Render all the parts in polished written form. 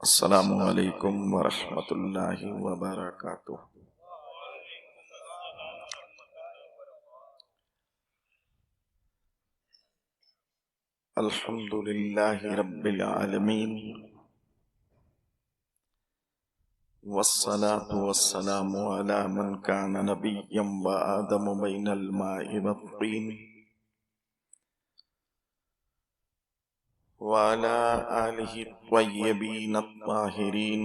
السلام علیکم ورحمۃ اللہ وبرکاتہ۔ الحمد للہ رب العالمین، والصلاة والسلام علی من کان نبیا وآدم بین الماء والطین، وعلی آلہ الطیبین الطاہرین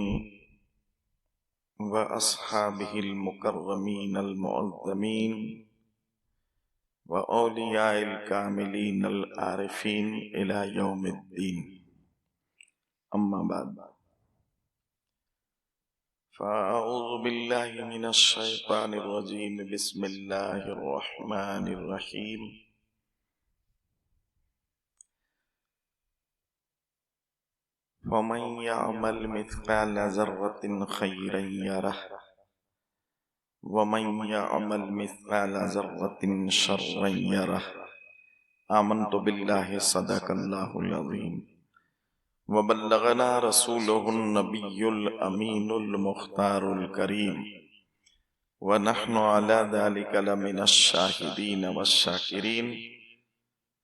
واصحابہ المکرمین المعظمین وأولیاء الکاملین العارفین الی یوم الدین، اما بعد فاعوذ باللہ من الشیطان الرجیم، بسم اللہ الرحمن الرحیم۔ ومن يعمل مثقال ذرة خيرا يره ومن يعمل مثقال ذرة شرا يره۔ آمنت بالله صدق الله العظيم وبلغنا رسوله النبي الأمين المختار الكريم، ونحن على ذلك لمن الشاهدين والشاكرين،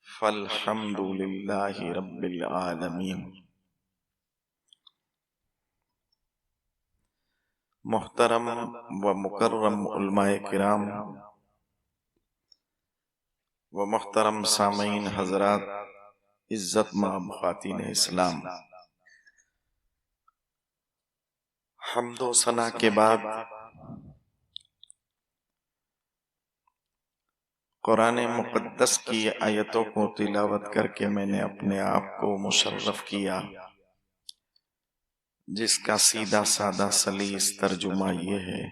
فالحمد لله رب العالمين۔ محترم و مکرم علماء کرام و محترم سامعین حضرات، عزت مآب خواتین اسلام، حمد و ثنا کے بعد قرآن مقدس کی آیتوں کو تلاوت کر کے میں نے اپنے آپ کو مشرف کیا، جس کا سیدھا سادہ سلیس ترجمہ یہ ہے: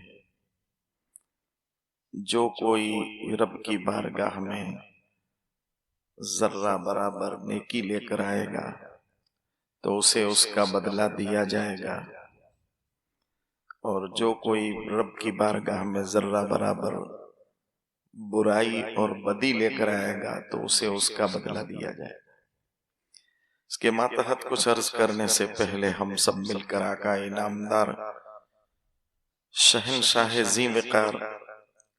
جو کوئی رب کی بارگاہ میں ذرہ برابر نیکی لے کر آئے گا تو اسے اس کا بدلہ دیا جائے گا، اور جو کوئی رب کی بارگاہ میں ذرہ برابر برائی اور بدی لے کر آئے گا تو اسے اس کا بدلہ دیا جائے گا۔ اس کے ماتحت کچھ عرض کرنے سے پہلے ہم سب مل کر آقا انعامدار شہنشاہ ذی وقار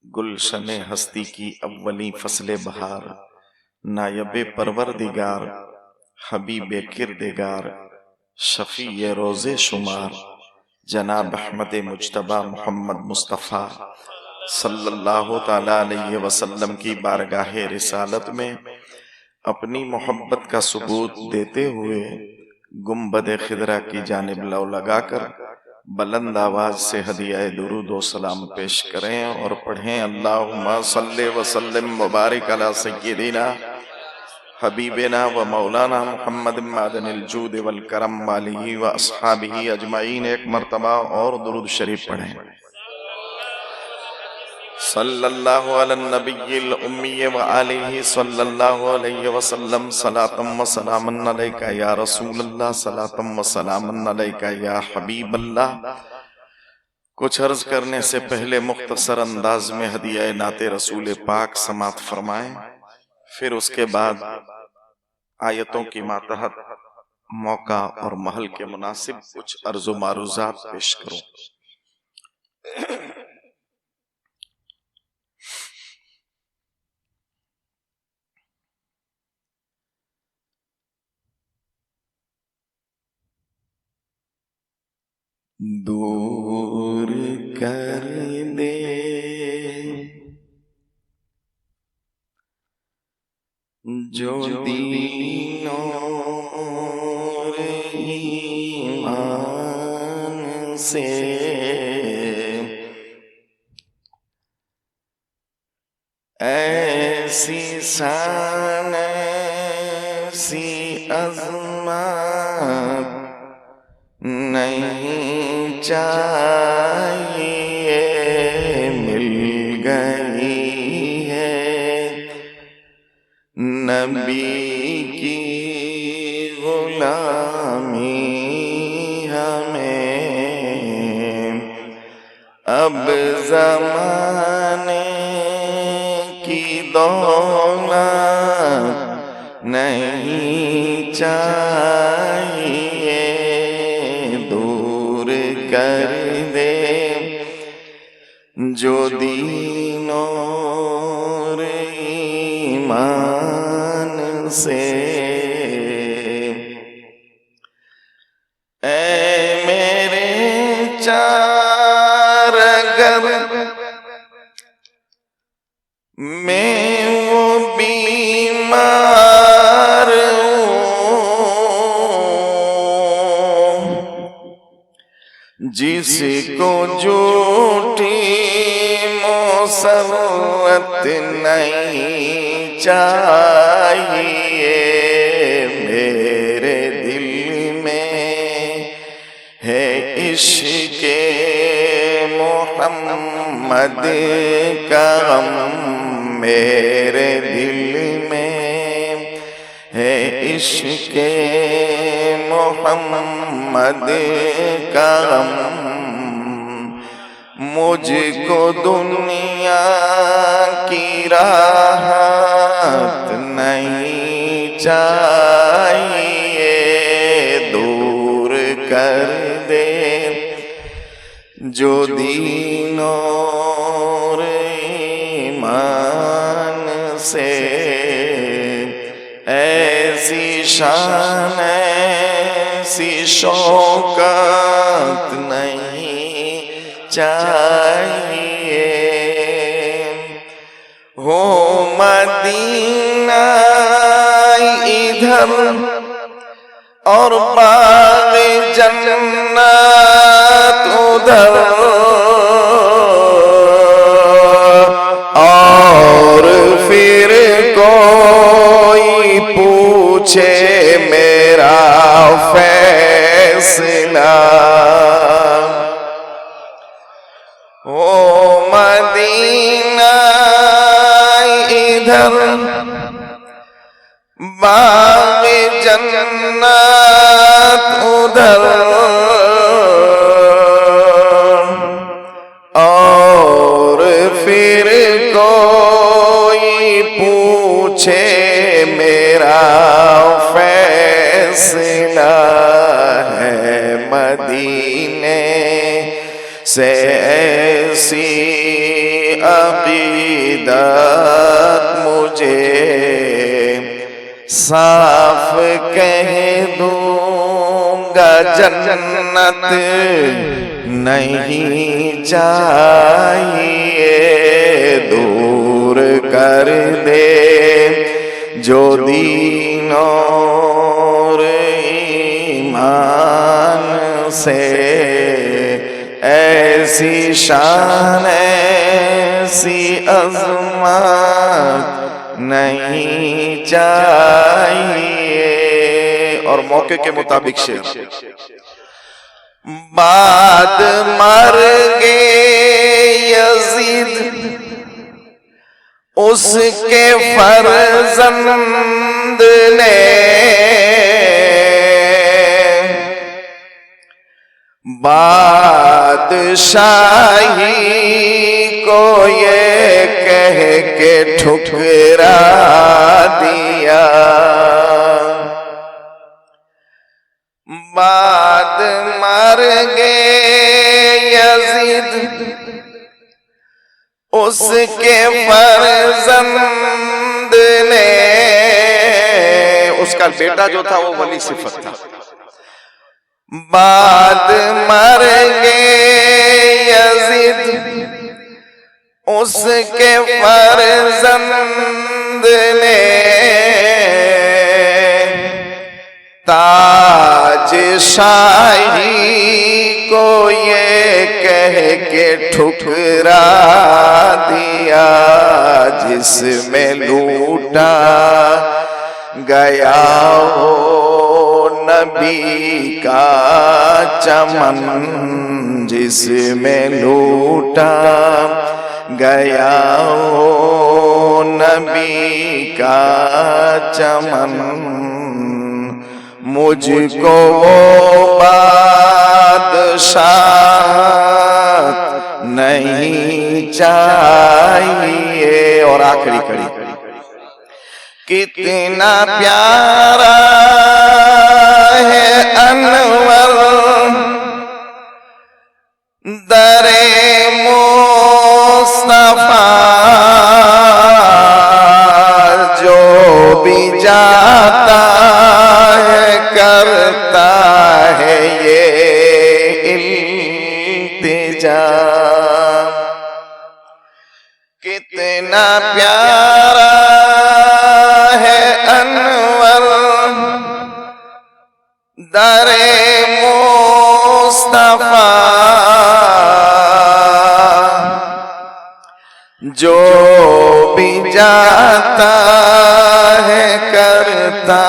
گلشن ہستی کی اولی فصل بہار، نائب پروردگار حبیب کردگار شفیع روز شمار، جناب احمد مجتبی محمد مصطفیٰ صلی اللہ تعالی علیہ وسلم کی بارگاہ رسالت میں اپنی محبت کا ثبوت دیتے ہوئے گنبد خضرا کی جانب لو لگا کر بلند آواز سے ہدیہ درود و سلام پیش کریں اور پڑھیں: اللہم صلی وسلم وبارک علی سیدنا حبیبنا و مولانا محمد معدن الجود والکرم والیہ و اصحابہ اجمعین۔ ایک مرتبہ اور درود شریف پڑھیں: صلی اللہ علی النبی الامی و آلہ صلی اللہ علیہ وسلم، صلاۃ و سلام علیکہ یا رسول اللہ، صلاۃ و سلام علیکہ یا حبیب اللہ۔ کچھ عرض کرنے سے پہلے مختصر انداز میں ہدیہ نعت رسول پاک سماعت فرمائیں، پھر اس کے بعد آیتوں کی ماتحت موقع اور محل کے مناسب کچھ عرض و معروضات پیش کروں۔ دور کر دے جو دین اور ایمان سے ایسی شان ایسی عظمت نہیں چاہیے، مل گئی ہے نبی کی غلامی ہمیں، اب زمانے کی دولت نہیں چاہیے، کر دے جو دین اور ایمان سے، اے میرے چار گر میں وہ بیمار ہوں جس کو جھوٹی مسوت نہیں چاہیے، میرے دل میں ہے عشق محمد کا غم، میرے دل میں ہے عشق محمد کا غم، مجھ کو دنیا کی راحت نہیں چاہیے، دور کر دے جو دین اور ایمان سے، ایسی شان ایسی شوکت نہیں چاہیے، ہو مدینہ ادھر اور باغ جنت ادھر، اور پھر کوئی پوچھے میرا فیصلہ، او مدینہ ادھر باغ جنت ادھر، اور پھر کوئی پوچھے میرا فیصلہ ہے، مدینے سے ایسی عقیدت مجھے صاف کہہ دوں گا جنت نہیں چاہیے، دور کر دے جو دین اور ایمان سے، ایسی شان ایسی عظمت نہیں چاہیے۔ اور موقع کے مطابق شعر، بعد مرگ یزید اس کے فرزند نے بادشاہی کو یہ کہہ کے ٹھکرا دیا، بعد مرگ یزید اس کے فرزند نے، اس کا بیٹا جو تھا وہ ولی صفت تھا، بعد مرگ یزید اس کے فرزند نے تاج شاہی کو یہ کہہ کے ٹھکرا دیا، جس میں لوٹا گیا ہو نبی کا چمن، جس میں لوٹا گیا ہو نبی کا چمن، مجھ کو وہ بادشاہت نہیں چاہیے۔ اور آخری کڑی، کتنا پیارا ہے انور جا کتنا پیارا ہے انور در مصطفیٰ، جو بھی جاتا ہے کرتا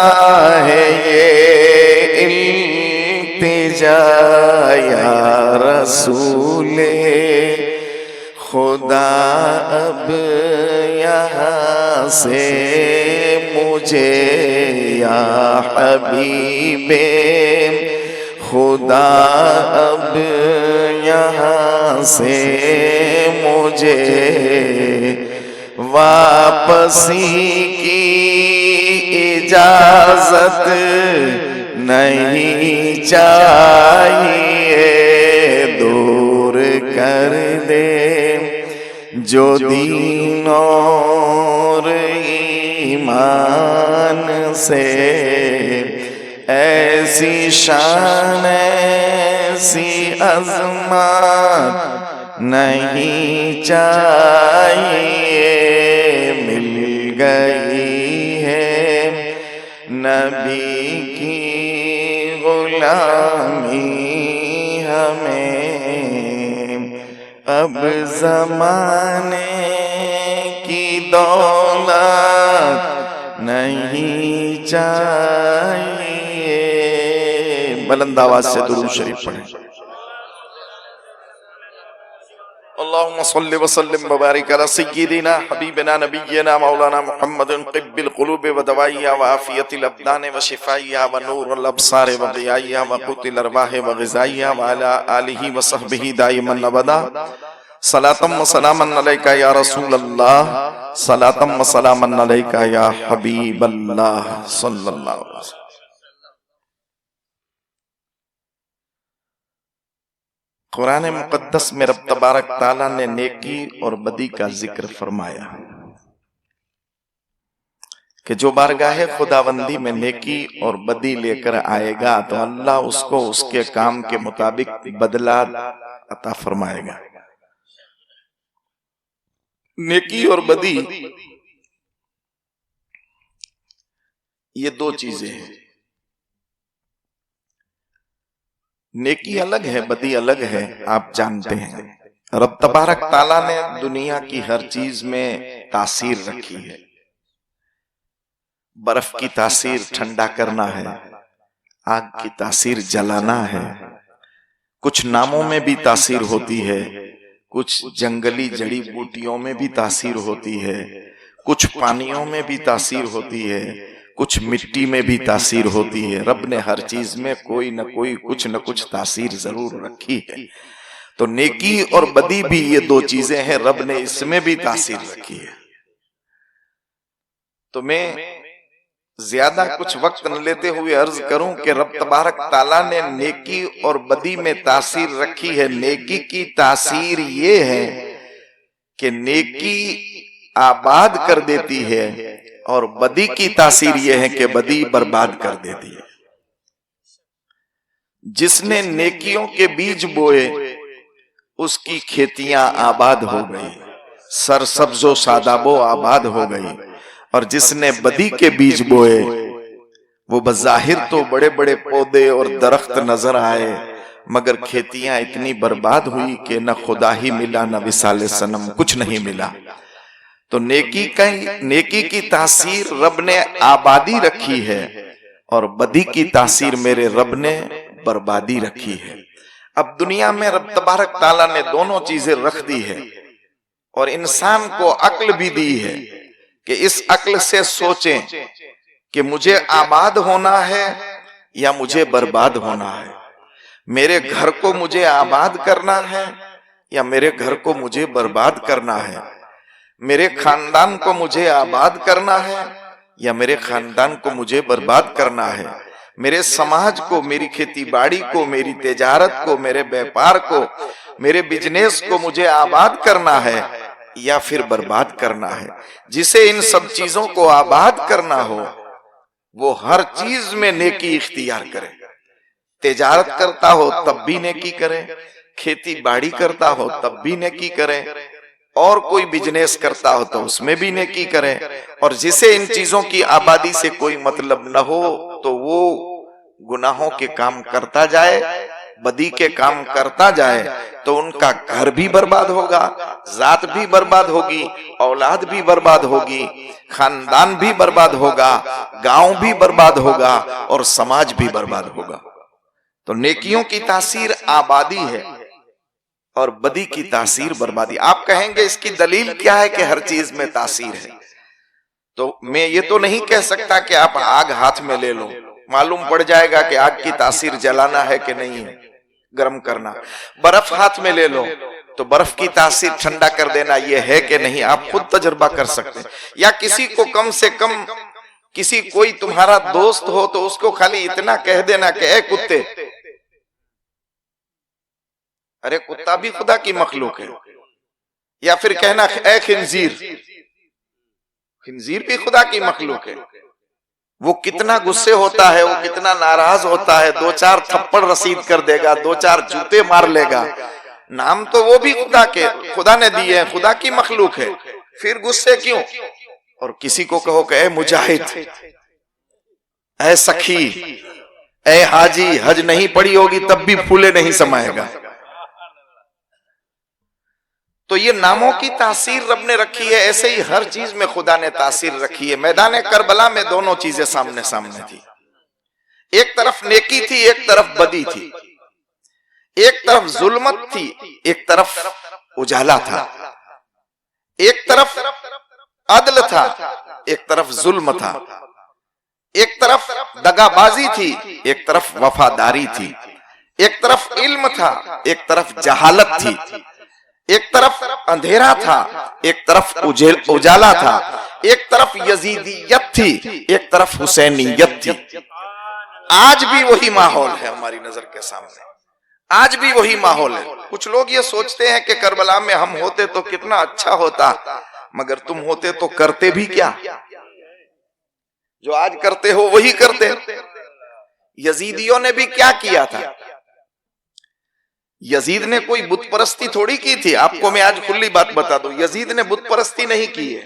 ہے یہ التجا، یا رسول خدا اب یہاں سے مجھے، یا حبیب خدا اب یہاں سے مجھے واپسی کی اجازت نہیں چاہیے، دور کر دے جو دین اور ایمان سے، ایسی شان ایسی عظمت نہیں چاہیے، مل گئی ہے نبی کی غلامی ہمیں، اب زمانے کی دولت نہیں چاہیے۔ بلند آواز سے درود شریف پڑھیں۔ اللہم صلی وسلم وبارک علی سیدنا حبیبنا نبینا مولانا محمد طب القلوب ودوائیہا وعافیت الابدان وشفائیہا ونور الابصار وضیائیہا وقوت الارواح وغذائیہا وعلی آلہ وصحبہ دائما ابدا۔ صلاۃ و سلاما علیکہ یا رسول اللہ، صلاۃ و سلاما علیکہ یا حبیب اللہ صلی اللہ علیہ وسلم۔ قرآن مقدس میں رب تبارک تعالیٰ نے نیکی اور بدی کا ذکر فرمایا کہ جو بارگاہ خداوندی میں نیکی اور بدی لے کر آئے گا تو اللہ اس کو اس کے کام کے مطابق بدلہ عطا فرمائے گا۔ نیکی اور بدی یہ دو چیزیں ہیں، نیکی الگ ہے بدی الگ ہے، آپ جانتے ہیں۔ رب تبارک تعالیٰ نے دنیا کی ہر چیز میں تاثیر رکھی ہے، برف کی تاثیر ٹھنڈا کرنا ہے، آگ کی تاثیر جلانا ہے، کچھ ناموں میں بھی تاثیر ہوتی ہے، کچھ جنگلی جڑی بوٹیوں میں بھی تاثیر ہوتی ہے، کچھ پانیوں میں بھی تاثیر ہوتی ہے، کچھ مٹی میں بھی تاثیر ہوتی ہے۔ رب نے ہر چیز میں کوئی نہ کوئی کچھ نہ کچھ تاثیر ضرور رکھی ہے۔ تو نیکی اور بدی بھی یہ دو چیزیں ہیں، رب نے اس میں بھی تاثیر رکھی ہے۔ تو میں زیادہ کچھ وقت نہ لیتے ہوئے عرض کروں کہ رب تبارک تعالیٰ نے نیکی اور بدی میں تاثیر رکھی ہے۔ نیکی کی تاثیر یہ ہے کہ نیکی آباد کر دیتی ہے، اور بدی کی تاثیر یہ ہے کہ بدی برباد کر دیتی ہے۔ جس نے نیکیوں کے بیج بوئے اس کی کھیتیاں آباد ہو گئی، سرسبز و شاداب و آباد ہو گئی، اور جس نے بدی کے بیج بوئے وہ بظاہر تو بڑے بڑے پودے اور درخت نظر آئے مگر کھیتیاں اتنی برباد ہوئی کہ نہ خدا ہی ملا نہ وصال صنم، کچھ نہیں ملا۔ تو نیکی کی تاثیر رب نے آبادی رکھی ہے، اور بدی کی تاثیر میرے رب نے بربادی رکھی ہے۔ اب دنیا میں رب تبارک تعالیٰ نے دونوں چیزیں رکھ دی ہے، اور انسان کو عقل بھی دی ہے کہ اس عقل سے سوچیں کہ مجھے آباد ہونا ہے یا مجھے برباد ہونا ہے، میرے گھر کو مجھے آباد کرنا ہے یا میرے گھر کو مجھے برباد کرنا ہے، میرے خاندان کو مجھے آباد کرنا ہے یا میرے خاندان کو مجھے برباد کرنا ہے، میرے سماج کو، میری کھیتی باڑی کو، میری تجارت کو، میرے بیپار کو، میرے بزنس کو مجھے آباد کرنا ہے یا پھر برباد کرنا ہے۔ جسے ان سب چیزوں کو آباد کرنا ہو وہ ہر چیز میں نیکی اختیار کرے، تجارت کرتا ہو تب بھی نیکی کرے، کھیتی باڑی کرتا ہو تب بھی نیکی کریں، اور کوئی بزنس کرتا ہو تو اس میں بھی نیکی کریں، اور جسے ان چیزوں کی آبادی سے کوئی مطلب نہ ہو تو وہ گناہوں کے کام کرتا جائے، بدی کے کام کرتا جائے، تو ان کا گھر بھی برباد ہوگا، ذات بھی برباد ہوگی، اولاد بھی برباد ہوگی، خاندان بھی برباد ہوگا، گاؤں بھی برباد ہوگا، اور سماج بھی برباد ہوگا۔ تو نیکیوں کی تاثیر آبادی ہے اور بدی کی تاثیر بربادی۔ آپ کہیں گے اس کی دلیل کیا ہے کہ ہر چیز میں تاثیر ہے؟ تو میں یہ تو نہیں کہہ سکتا کہ آپ آگ ہاتھ میں لے لو، معلوم پڑ جائے گا کہ آگ کی تاثیر جلانا ہے کہ نہیں ہے، گرم کرنا۔ برف ہاتھ میں لے لو تو برف کی تاثیر ٹھنڈا کر دینا یہ ہے کہ نہیں، آپ خود تجربہ کر سکتے ہیں۔ یا کسی کو کم سے کم، کسی کوئی تمہارا دوست ہو تو اس کو خالی اتنا کہہ دینا کہ اے کتے، ارے کتا بھی خدا کی مخلوق ہے، یا پھر کہنا اے خنزیر، خنزیر بھی خدا کی مخلوق ہے۔ وہ کتنا غصے ہوتا ہے، وہ کتنا ناراض ہوتا ہے، دو چار تھپڑ رسید کر دے گا، دو چار جوتے مار لے گا، نام تو وہ بھی خدا نے دیے ہیں، خدا کی مخلوق ہے، پھر غصے کیوں؟ اور کسی کو کہو کہ اے مجاہد، اے سخی، اے حاجی، حج نہیں پڑی ہوگی تب بھی پھولے نہیں سمائے گا۔ تو یہ ناموں کی تاثیر رب نے رکھی ہے، ایسے ہی ہر چیز میں خدا نے تاثیر رکھی ہے۔ میدان کربلا میں دونوں چیزیں سامنے سامنے تھی، ایک طرف نیکی تھی، ایک طرف بدی تھی، ایک طرف ظلمت تھی، ایک طرف اجالا تھا، ایک طرف عدل تھا، ایک طرف ظلم تھا، ایک طرف دغا بازی تھی، ایک طرف وفاداری تھی، ایک طرف علم تھا، ایک طرف جہالت تھی، ایک طرف اندھیرا تھا، ایک طرف اجالا تھا، ایک طرف یزیدیت تھی، ایک طرف حسینیت تھی۔ آج بھی وہی ماحول ہے ہماری نظر کے سامنے، آج بھی وہی ماحول ہے۔ کچھ لوگ یہ سوچتے ہیں کہ کربلا میں ہم ہوتے تو کتنا اچھا ہوتا، مگر تم ہوتے تو کرتے بھی کیا؟ جو آج کرتے ہو وہی کرتے۔ یزیدیوں نے بھی کیا کیا تھا؟ یزید نے کوئی بت پرستی تھوڑی کی تھی، آپ کو میں آج کھلی بات بتا دوں، یزید نے بت پرستی نہیں کی ہے،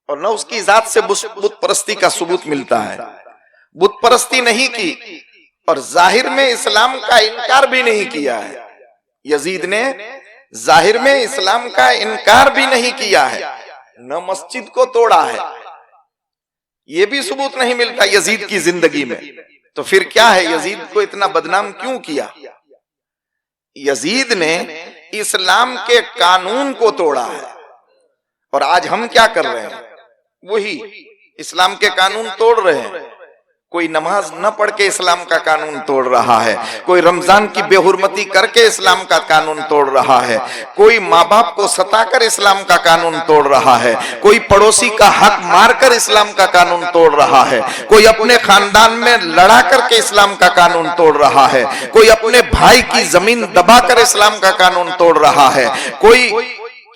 اور نہ اس کی ذات سے بت پرستی کا ثبوت ملتا ہے۔ بت پرستی نہیں کی، اور ظاہر میں اسلام کا انکار بھی نہیں کیا ہے۔ یزید نے ظاہر میں اسلام کا انکار بھی نہیں کیا ہے، نہ مسجد کو توڑا ہے، یہ بھی ثبوت نہیں ملتا یزید کی زندگی میں۔ تو پھر کیا ہے، یزید کو اتنا بدنام کیوں کیا؟ یزید نے اسلام کے قانون کو توڑا ہے، اور آج ہم کیا کر رہے ہیں؟ وہی اسلام کے قانون توڑ رہے ہیں۔ کوئی نماز نہ پڑھ کے اسلام کا قانون توڑ رہا ہے، کوئی رمضان کی بے حرمتی کر کے اسلام کا قانون توڑ رہا ہے، کوئی ماں باپ کو ستا کر اسلام کا قانون توڑ رہا ہے، کوئی پڑوسی کا حق مار کر اسلام کا قانون توڑ رہا ہے، کوئی اپنے خاندان میں لڑا کر کے اسلام کا قانون توڑ رہا ہے، کوئی اپنے بھائی کی زمین دبا کر اسلام کا قانون توڑ رہا ہے، کوئی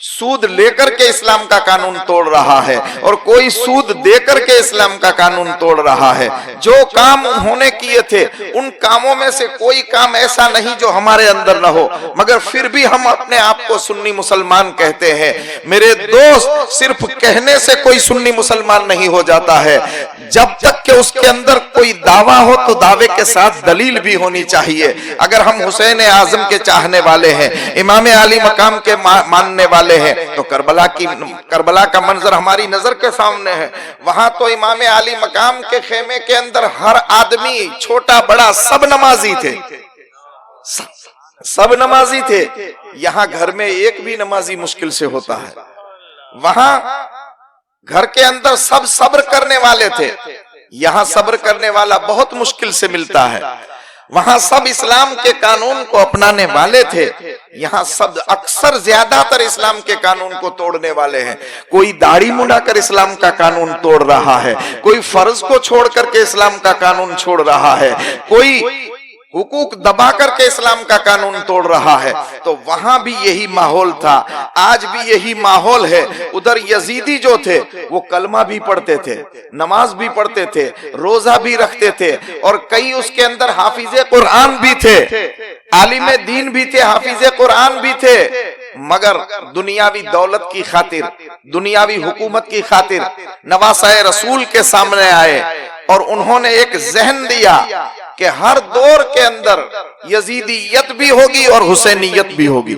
سود لے کر کے اسلام کا قانون توڑ رہا ہے، اور کوئی سود دے کر کے اسلام کا قانون توڑ رہا ہے۔ جو کام انہوں نے کیے تھے ان کاموں میں سے کوئی کام ایسا نہیں جو ہمارے اندر نہ ہو، مگر پھر بھی ہم اپنے آپ کو سنی مسلمان کہتے ہیں۔ میرے دوست، صرف کہنے سے کوئی سنی مسلمان نہیں ہو جاتا ہے، جب تک کہ اس کے اندر کوئی دعویٰ ہو تو دعوے کے ساتھ دلیل بھی ہونی چاہیے۔ اگر ہم حسین اعظم کے چاہنے والے ہیں، امام علی مقام کے ماننے والے ہیں، تو کربلا کا منظر ہماری نظر کے سامنے ہے۔ وہاں تو امام علی مقام کے خیمے کے اندر ہر آدمی، چھوٹا بڑا، سب نمازی تھے، سب نمازی تھے۔ یہاں گھر میں ایک بھی نمازی مشکل سے ہوتا ہے، وہاں گھر کے اندر سب صبر کرنے والے تھے، یہاں صبر کرنے والا بہت مشکل سے ملتا ہے۔ وہاں سب اسلام کے قانون کو اپنانے والے تھے، یہاں سب اکثر زیادہ تر اسلام کے قانون کو توڑنے والے ہیں۔ کوئی داڑھی منڈا کر اسلام کا قانون توڑ رہا ہے، کوئی فرض کو چھوڑ کر کے اسلام کا قانون چھوڑ رہا ہے، کوئی حقوق دبا کر کے اسلام کا قانون توڑ رہا ہے. تو وہاں بھی یہی ماحول تھا, آج بھی یہی ماحول ہے. ادھر یزیدی جو تھے وہ کلمہ بھی پڑھتے تھے, نماز بھی پڑھتے تھے, روزہ بھی رکھتے تھے, اور کئی اس کے اندر حافظ قرآن بھی تھے, عالم دین بھی تھے, حافظ قرآن بھی تھے, مگر دنیاوی دولت کی خاطر, دنیاوی حکومت کی خاطر نواسۂ رسول کے سامنے آئے اور انہوں نے ایک ذہن دیا کہ ہر دور کے اندر یزیدیت بھی ہوگی اور حسینیت بھی ہوگی.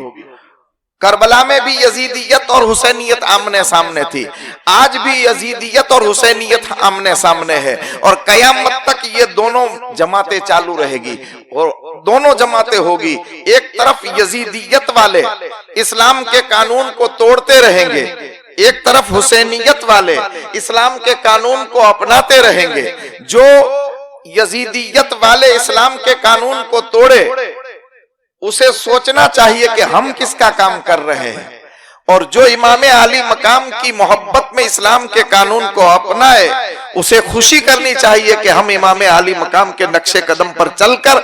کربلا میں بھی یزیدیت اور حسینیت آمنے سامنے تھی, آج بھی یزیدیت اور حسینیت آمنے سامنے ہے, اور قیامت تک یہ دونوں جماعتیں چالو رہے گی اور دونوں جماعتیں ہوگی. ایک طرف یزیدیت والے اسلام کے قانون کو توڑتے رہیں گے, ایک طرف حسینیت والے اسلام کے قانون کو اپناتے رہیں گے. جو یزیدیت والے اسلام کے قانون کو توڑے اسے سوچنا چاہیے کہ ہم کس کا کام کر رہے ہیں, اور جو امام عالی مقام کی محبت میں اسلام کے قانون کو اپنائے اسے خوشی کرنی چاہیے کہ ہم امام عالی مقام کے نقش قدم پر چل کر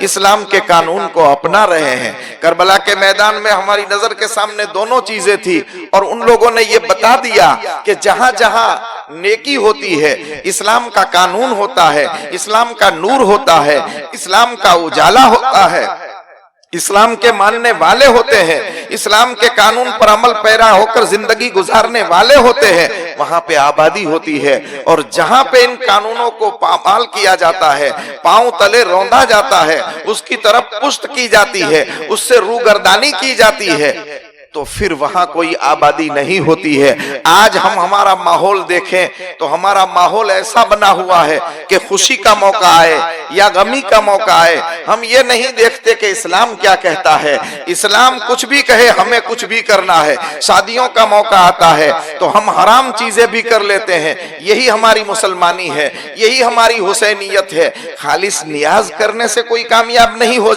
اسلام کے قانون کو اپنا رہے ہیں. کربلا کے میدان میں ہماری نظر کے سامنے دونوں چیزیں تھی, اور ان لوگوں نے یہ بتا دیا کہ جہاں جہاں نیکی ہوتی ہے اسلام کا قانون ہوتا ہے, اسلام کا نور ہوتا ہے, اسلام کا اجالا ہوتا ہے, اسلام کے ماننے والے ہوتے ہیں, اسلام کے قانون پر عمل پیرا ہو کر زندگی گزارنے والے ہوتے ہیں, وہاں پہ آبادی ہوتی ہے. اور جہاں پہ ان قانونوں کو پامال کیا جاتا ہے, پاؤں تلے روندا جاتا ہے, اس کی طرف پشت کی جاتی ہے, اس سے روگردانی کی جاتی ہے, تو پھر وہاں کوئی آبادی نہیں ہوتی ہے. آج ہم ہمارا ماحول دیکھیں تو ہمارا ماحول ایسا بنا ہوا ہے کہ خوشی کا موقع آئے یا غمی کا موقع آئے ہم یہ نہیں دیکھتے کہ اسلام کیا کہتا ہے. اسلام کچھ بھی کہے ہمیں کچھ بھی کرنا ہے. شادیوں کا موقع آتا ہے تو ہم حرام چیزیں بھی کر لیتے ہیں. یہی ہماری مسلمانی ہے, یہی ہماری حسینیت ہے. خالص نیاز کرنے سے کوئی کامیاب نہیں ہو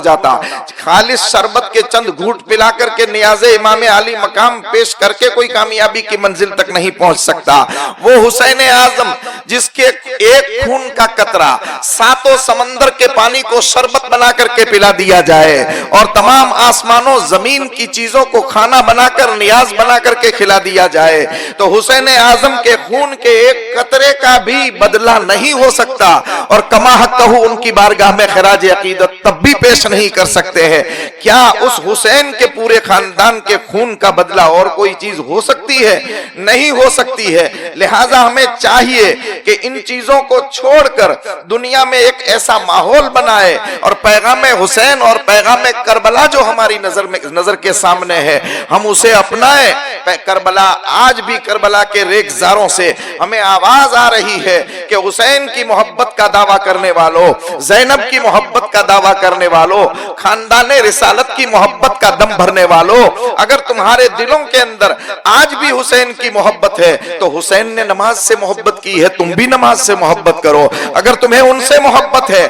جاتا. خالص شربت کے چند گھونٹ پلا کر کے نیاز امام عالی مقام پیش کر کے کوئی کامیابی کی منزل تک نہیں پہنچ سکتا. وہ حسین اعظم جس کے ایک خون کا قطرہ ساتوں سمندر کے پانی کو شربت بنا کر کے پلا دیا جائے اور تمام آسمانوں زمین کی چیزوں کو کھانا بنا کر نیاز بنا کر کے کھلا دیا جائے, تو حسین اعظم کے خون کے ایک قطرے کا بھی بدلہ نہیں ہو سکتا, اور کما حقہ ان کی بارگاہ میں خراج عقیدت تب بھی پیش نہیں کر سکتے ہیں. کیا اس حسین کے پورے خاندان کے خون کا بدلہ اور کوئی چیز ہو سکتی ہے؟ نہیں ہو سکتی ہے. لہذا ہمیں چاہیے کہ ان چیزوں کو چھوڑ کر دنیا میں ایک ایسا ماحول بنائے اور پیغام حسین اور پیغام کربلا جو ہماری نظر کے سامنے ہے ہم اسے اپنائیں. کربلا آج بھی کربلا کے ریگزاروں سے ہمیں آواز آ رہی ہے کہ حسین کی محبت کا دعویٰ کرنے والوں, زینب کی محبت کا دعویٰ کرنے والوں, خاندان رسالت کی محبت کا دم بھرنے والوں, اگر تمہارے دلوں کے اندر آج بھی حسین کی محبت ہے تو حسین نے نماز سے محبت کی ہے, تم بھی نماز سے محبت کرو. اگر تمہیں ان سے محبت ہے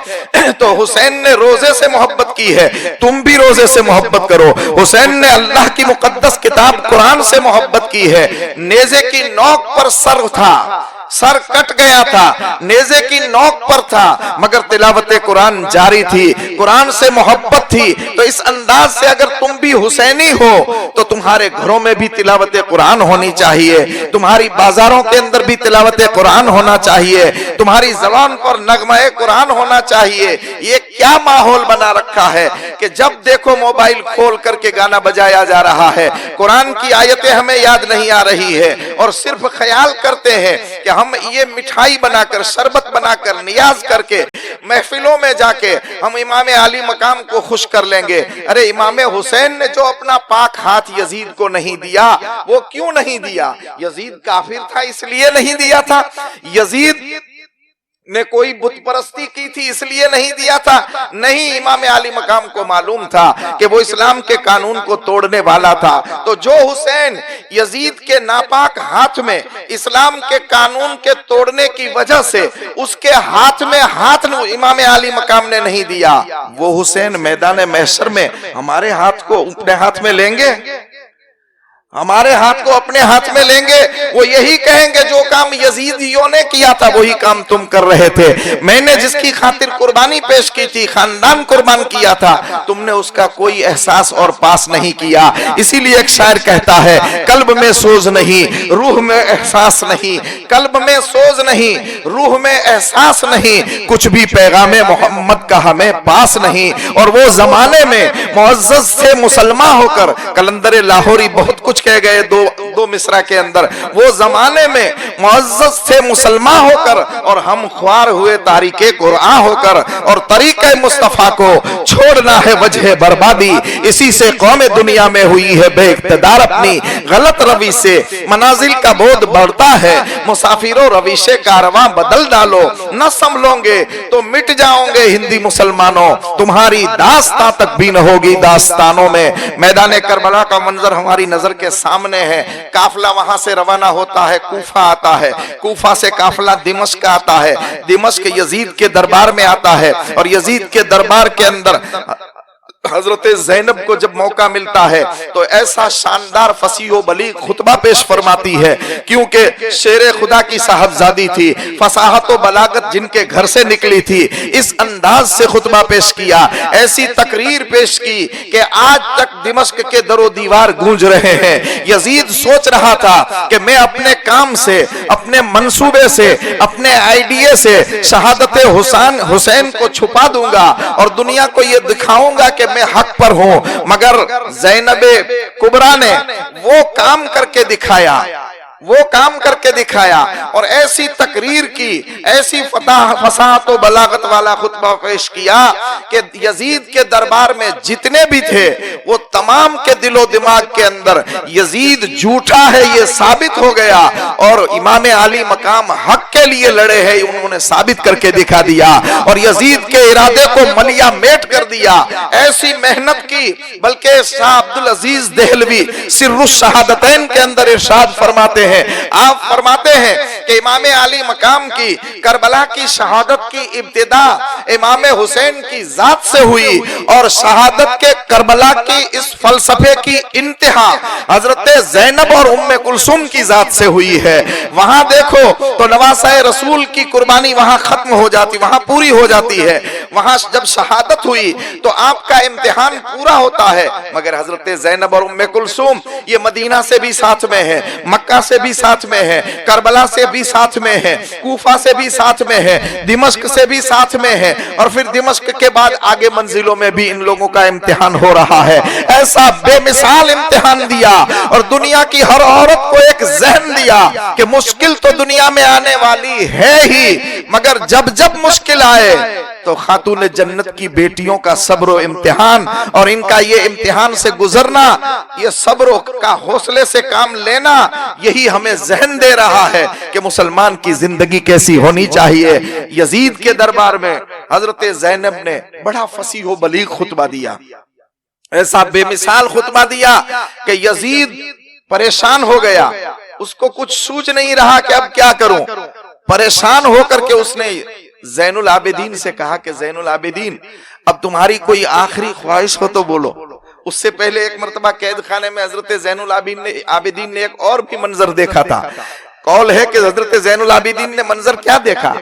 تو حسین نے روزے سے محبت کی ہے, تم بھی روزے سے محبت کرو. حسین نے اللہ کی مقدس کتاب قرآن سے محبت کی ہے. نیزے کی نوک پر سر تھا, سر کٹ گیا تھا, نیزے کی نوک پر تھا, مگر تلاوت قرآن جاری تھی, قرآن سے محبت تھی. تو اس انداز سے اگر تم بھی حسینی ہو تو تمہارے گھروں میں بھی تلاوت قرآن ہونی چاہیے, تمہاری بازاروں کے اندر بھی تلاوت قرآن ہونا چاہیے, تمہاری زبان پر نغمہ قرآن ہونا چاہیے. یہ کیا ماحول بنا رکھا ہے کہ جب دیکھو موبائل کھول کر کے گانا بجایا جا رہا ہے, قرآن کی آیتیں ہمیں یاد نہیں آ رہی ہے, اور صرف خیال کرتے ہیں کہ ہم یہ مٹھائی بنا کر, شربت بنا کر, نیاز کر کے محفلوں میں جا کے ہم امام عالی مقام کو خوش کر لیں گے. ارے امام حسین نے جو اپنا پاک ہاتھ یزید کو نہیں دیا, وہ کیوں نہیں دیا؟ یزید کافر تھا اس لیے نہیں دیا تھا, یزید نے کوئی بت پرستی کی تھی اس لیے نہیں دیا تھا. نہیں, امام عالی مقام کو معلوم تھا کہ وہ اسلام کے قانون کو توڑنے والا تھا. تو جو حسین یزید کے ناپاک ہاتھ میں اسلام کے قانون کے توڑنے کی وجہ سے اس کے ہاتھ میں ہاتھ امام عالی مقام نے نہیں دیا, وہ حسین میدان محشر میں ہمارے ہاتھ کو اپنے ہاتھ میں لیں گے؟ ہمارے ہاتھ کو اپنے ہاتھ میں لیں گے، وہ یہی کہیں گے جو کام یزیدیوں نے کیا تھا وہی کام تم کر رہے تھے، میں نے جس کی خاطر قربانی پیش کی تھی، خاندان قربان کیا تھا، تم نے اس کا کوئی احساس اور پاس نہیں کیا۔ اسی لیے ایک شاعر کہتا ہے قلب میں سوز نہیں روح میں احساس نہیں، قلب میں سوز نہیں روح میں احساس نہیں، کچھ بھی پیغام محمد کا ہمیں پاس نہیں۔ اور وہ زمانے میں معزز تھے مسلمان ہو کر، قلندر لاہوری بہت کچھ کہہ گئے دو مصرع کے اندر، وہ زمانے میں معزز تھے مسلمان ہو کر اور ہم خوار ہوئے تاریک قرآن ہو کر، اور طریقہ مصطفیٰ کو چھوڑنا ہے وجہ بربادی، اسی سے قوم دنیا میں ہوئی ہے بے اقتدار، اپنی غلط روی سے منازل کا بود بڑھتا ہے، مسافروں رویش کارواں بدل ڈالو، نہ سنبھلو گے تو مٹ جاؤ گے ہندی مسلمانوں، تمہاری داستان تک بھی نہ ہوگی داستانوں میں۔ میدان کربلا کا منظر ہماری نظر کے سامنے ہے، قافلہ وہاں سے روانہ ہوتا ہے، کوفہ آتا ہے، کوفہ سے قافلہ دمشق آتا ہے، دمشق یزید کے دربار میں آتا ہے، اور یزید کے دربار کے اندر حضرت زینب کو جب موقع ملتا ہے تو ایسا شاندار فصیح و بلیغ خطبہ پیش فرماتی ہے، کیونکہ شیر خدا کی صاحبزادی تھی، فصاحت و بلاغت جن کے گھر سے نکلی تھی، اس انداز سے خطبہ پیش کیا، ایسی تقریر پیش کی کہ آج تک دمشق کے در و دیوار گونج رہے ہیں۔ یزید سوچ رہا تھا کہ میں اپنے کام سے، اپنے منصوبے سے، اپنے آئیڈیے سے شہادت حسین کو چھپا دوں گا اور دنیا کو یہ دکھاؤں گا کہ میں حق پر ہوں، مگر زینب کبریٰ نے وہ کام کر کے دکھایا، وہ کام کر کے دکھایا اور ایسی تقریر کی، ایسی فصاحت و بلاغت والا خطبہ پیش کیا کہ یزید کے دربار میں جتنے بھی تھے وہ تمام کے دل و دماغ کے اندر یزید جھوٹا ہے یہ ثابت ہو گیا، اور امام علی مقام حق کے لیے لڑے ہیں انہوں نے ثابت کر کے دکھا دیا، اور یزید کے ارادے کو ملیا میٹ کر دیا۔ ایسی محنت کی، بلکہ شاہ عبدالعزیز دہلوی سر الشہادتین کے اندر ارشاد فرماتے ہیں، آپ فرماتے ہیں کہ امام علی مقام کی کربلا کی شہادت کی ابتدا امام حسین کی ذات سے ہوئی، اور شہادت کے کربلا کی اس فلسفے کی انتہا حضرت زینب اور ام کلثوم کی ذات سے ہوئی ہے۔ وہاں دیکھو تو نواسہ رسول کی قربانی وہاں ختم ہو جاتی، وہاں پوری ہو جاتی ہے، وہاں جب شہادت ہوئی تو آپ کا امتحان پورا ہوتا ہے، مگر حضرت زینب اور ام کلثوم یہ مدینہ سے بھی ساتھ میں ہے، مکہ سے بھی ساتھ میں ہے، کربلا سے بھی ساتھ میں ہے، کوفہ سے بھی ساتھ میں ہے، دمشق سے بھی ساتھ میں ہے، اور پھر دمشق کے بعد آگے منزلوں میں بھی ان لوگوں کا امتحان ہو رہا ہے۔ ایسا بے مثال امتحان دیا اور دنیا کی ہر عورت کو ایک ذہن دیا کہ مشکل تو دنیا میں آنے والی ہے ہی، مگر جب جب مشکل آئے تو خاتون جنت کی بیٹیوں کا صبر و امتحان اور ان کا یہ امتحان سے گزرنا، یہ صبر کا حوصلے سے کام لینا، یہی ہمیں ذہن دے رہا ہے کہ مسلمان کی زندگی کیسی ہونی چاہیے۔ یزید کے دربار میں حضرت زینب نے بڑا فصیح و بلیغ خطبہ دیا، ایسا بے مثال خطبہ دیا کہ یزید پریشان ہو گیا، اس کو کچھ سوچ نہیں رہا کہ اب کیا کروں۔ پریشان ہو کر کے اس نے زین العابدین سے کہا کہ زین العابدین اب تمہاری کوئی آخری خواہش ہو تو بولو۔ اس سے پہلے ایک مرتبہ قید خانے میں حضرت زین العابدین نے ایک اور بھی منظر دیکھا تھا۔ قول ہے کہ حضرت زین العابدین نے منظر کیا دیکھا؟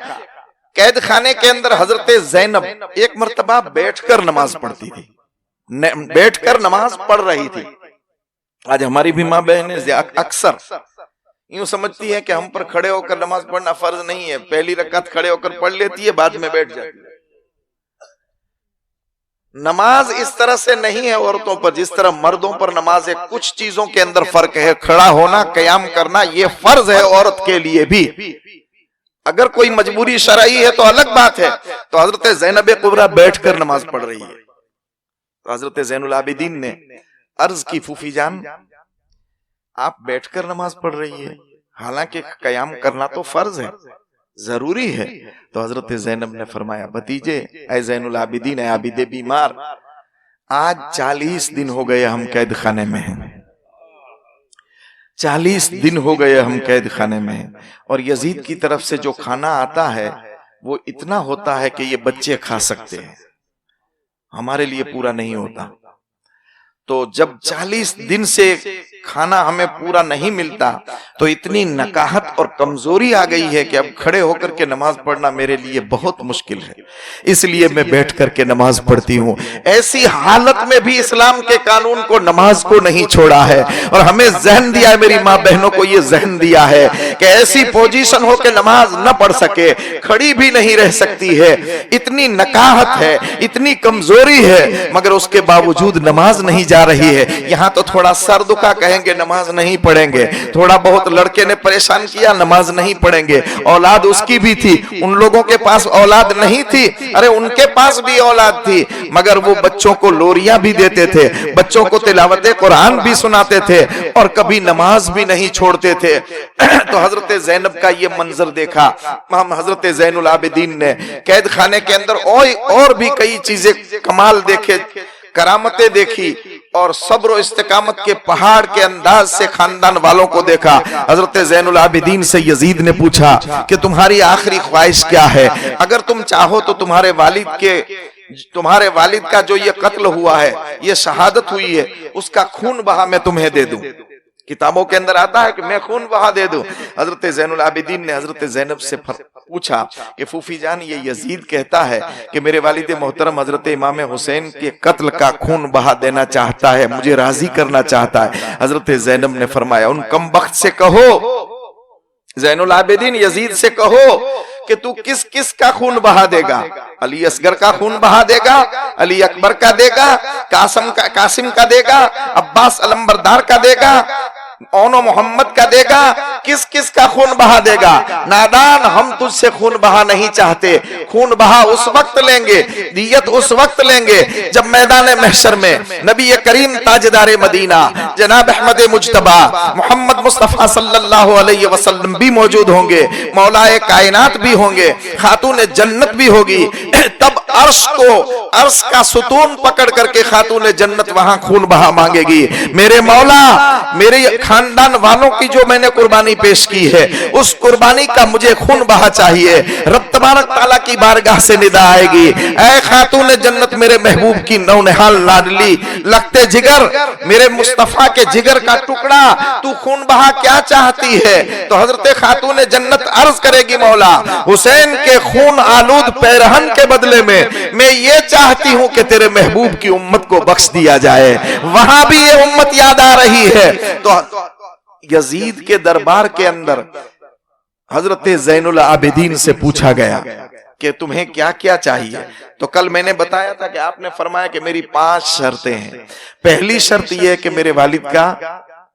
قید خانے کے اندر حضرت زینب ایک مرتبہ بیٹھ کر نماز پڑھتی تھی، بیٹھ کر نماز پڑھ رہی تھی۔ آج ہماری بھی ماں بہنیں اکثر یوں سمجھتی ہے کہ ہم پر کھڑے ہو کر نماز پڑھنا فرض نہیں ہے، پہلی رکعت کھڑے ہو کر پڑھ لیتی ہے، بعد میں بیٹھ جاتی ہے۔ نماز اس طرح سے نہیں ہے عورتوں پر جس طرح مردوں پر نماز ہے، کچھ چیزوں کے اندر فرق ہے۔ کھڑا ہونا، قیام کرنا یہ فرض ہے عورت کے لیے بھی، اگر کوئی مجبوری شرعی ہے تو الگ بات ہے۔ تو حضرت زینب کبریٰ بیٹھ کر نماز پڑھ رہی ہے، تو حضرت زین العابدین نے عرض کی پھوپھی جان آپ بیٹھ کر نماز پڑھ رہی ہے، حالانکہ قیام کرنا تو فرض ہے، ضروری ہے۔ تو حضرت زینب نے فرمایا بھتیجے، اے زین العابدین، اے عابد بیمار، آج 40 دن ہو گئے ہم قید خانے میں ہیں، 40 دن ہو گئے ہم قید خانے میں ہیں، اور یزید کی طرف سے جو کھانا آتا ہے وہ اتنا ہوتا ہے کہ یہ بچے کھا سکتے ہیں، ہمارے لیے پورا نہیں ہوتا۔ تو جب 40 دن سے کھانا ہمیں پورا نہیں ملتا تو اتنی نکاہت اور کمزوری آ گئی ہے کہ اب کھڑے ہو کر کے نماز پڑھنا میرے لیے بہت مشکل ہے، اس لیے میں بیٹھ کر کے نماز پڑھتی ہوں۔ ایسی حالت میں بھی اسلام کے قانون کو، نماز کو نہیں چھوڑا ہے، اور ہمیں ذہن دیا ہے، میری ماں بہنوں کو یہ ذہن دیا ہے کہ ایسی پوزیشن ہو کہ نماز نہ پڑھ سکے، کھڑی بھی نہیں رہ سکتی ہے، اتنی نکاہت ہے، اتنی کمزوری ہے، مگر اس کے باوجود نماز نہیں جا رہی ہے۔ یہاں تو تھوڑا سر دکھا کہیں گے نماز نہیں پڑھیں گے، تھوڑا بہت لڑکے نے پریشان کیا نماز نہیں پڑھیں گے، اولاد اس کی بھی تھی، ان لوگوں کے پاس اولاد نہیں تھی، ارے ان کے پاس بھی اولاد تھی، مگر وہ بچوں کو لوریاں بھی دیتے تھے، بچوں کو تلاوت قرآن بھی سناتے تھے، اور کبھی نماز بھی نہیں چھوڑتے تھے۔ تو حضرت زینب کا یہ منظر دیکھا حضرت زین العابدین نے، قید خانے کے اندر اور بھی کئی چیزیں کمال دیکھے، کرامتیں دیکھی، اور صبر و استقامت کے پہاڑ کے انداز سے خاندان والوں کو دیکھا۔ حضرت زین العابدین سے یزید نے پوچھا کہ تمہاری آخری خواہش کیا ہے؟ اگر تم چاہو تو تمہارے والد کا جو یہ قتل ہوا ہے، یہ شہادت ہوئی ہے، اس کا خون بہا میں تمہیں دے دوں۔ کتابوں کے اندر آتا ہے کہ میں خون بہا دے دوں۔ حضرت زین العابدین نے حضرت زینب سے پوچھا کہ پھوپھی جان، یہ یزید کہتا ہے کہ میرے والد محترم حضرت امام حسین کے قتل کا خون بہا دینا چاہتا ہے، مجھے راضی کرنا چاہتا ہے۔ حضرت زینب نے فرمایا ان کم بخت سے کہو، زین العابدین یزید سے کہو کہ تو کس کس کا خون بہا دے گا؟ علی اصغر کا خون بہا دے گا، علی اکبر کا دے گا، قاسم کا دے گا، عباس علمبردار کا دے گا، اونو محمد کا دے گا، کس کس کا خون بہا دے گا؟ نادان، ہم تجھ سے خون بہا نہیں چاہتے، خون بہا اس وقت لیں گے، دیت اس وقت لیں گے جب میدان محشر میں نبی کریم تاجدار مدینہ جناب احمد مجتبی محمد مصطفیٰ صلی اللہ علیہ وسلم بھی موجود ہوں گے، مولا کائنات بھی ہوں گے، خاتون جنت بھی ہوگی، تب عرش کا ستون پکڑ کر کے خاتون جنت وہاں خون بہا مانگے گی، میرے مولا، میرے خاندان والوں کی جو میں نے قربانی پیش کی ہے اس قربانی کا مجھے خون بہا چاہیے۔ رب تبارک تعالیٰ کی بارگاہ سے ندا آئے گی، اے خاتون جنت، میرے محبوب کی نونہال لاڈلی، لگتے جگر، میرے مصطفیٰ کے جگر کا ٹکڑا، تو خون بہا کیا چاہتی ہے؟ تو حضرت خاتون جنت عرض کرے گی، مولا حسین کے خون آلود پیرہن کے بدلے میں یہ چاہتی ہوں کہ تیرے محبوب کی امت کو بخش دیا جائے۔ وہاں بھی یہ امت یاد آ رہی ہے۔ تو یزید کے دربار کے اندر حضرت زین العابدین سے پوچھا گیا کہ تمہیں کیا کیا چاہیے؟ تو کل میں نے بتایا تھا کہ آپ نے فرمایا کہ میری 5 شرطیں ہیں۔ پہلی شرط یہ ہے کہ میرے والد کا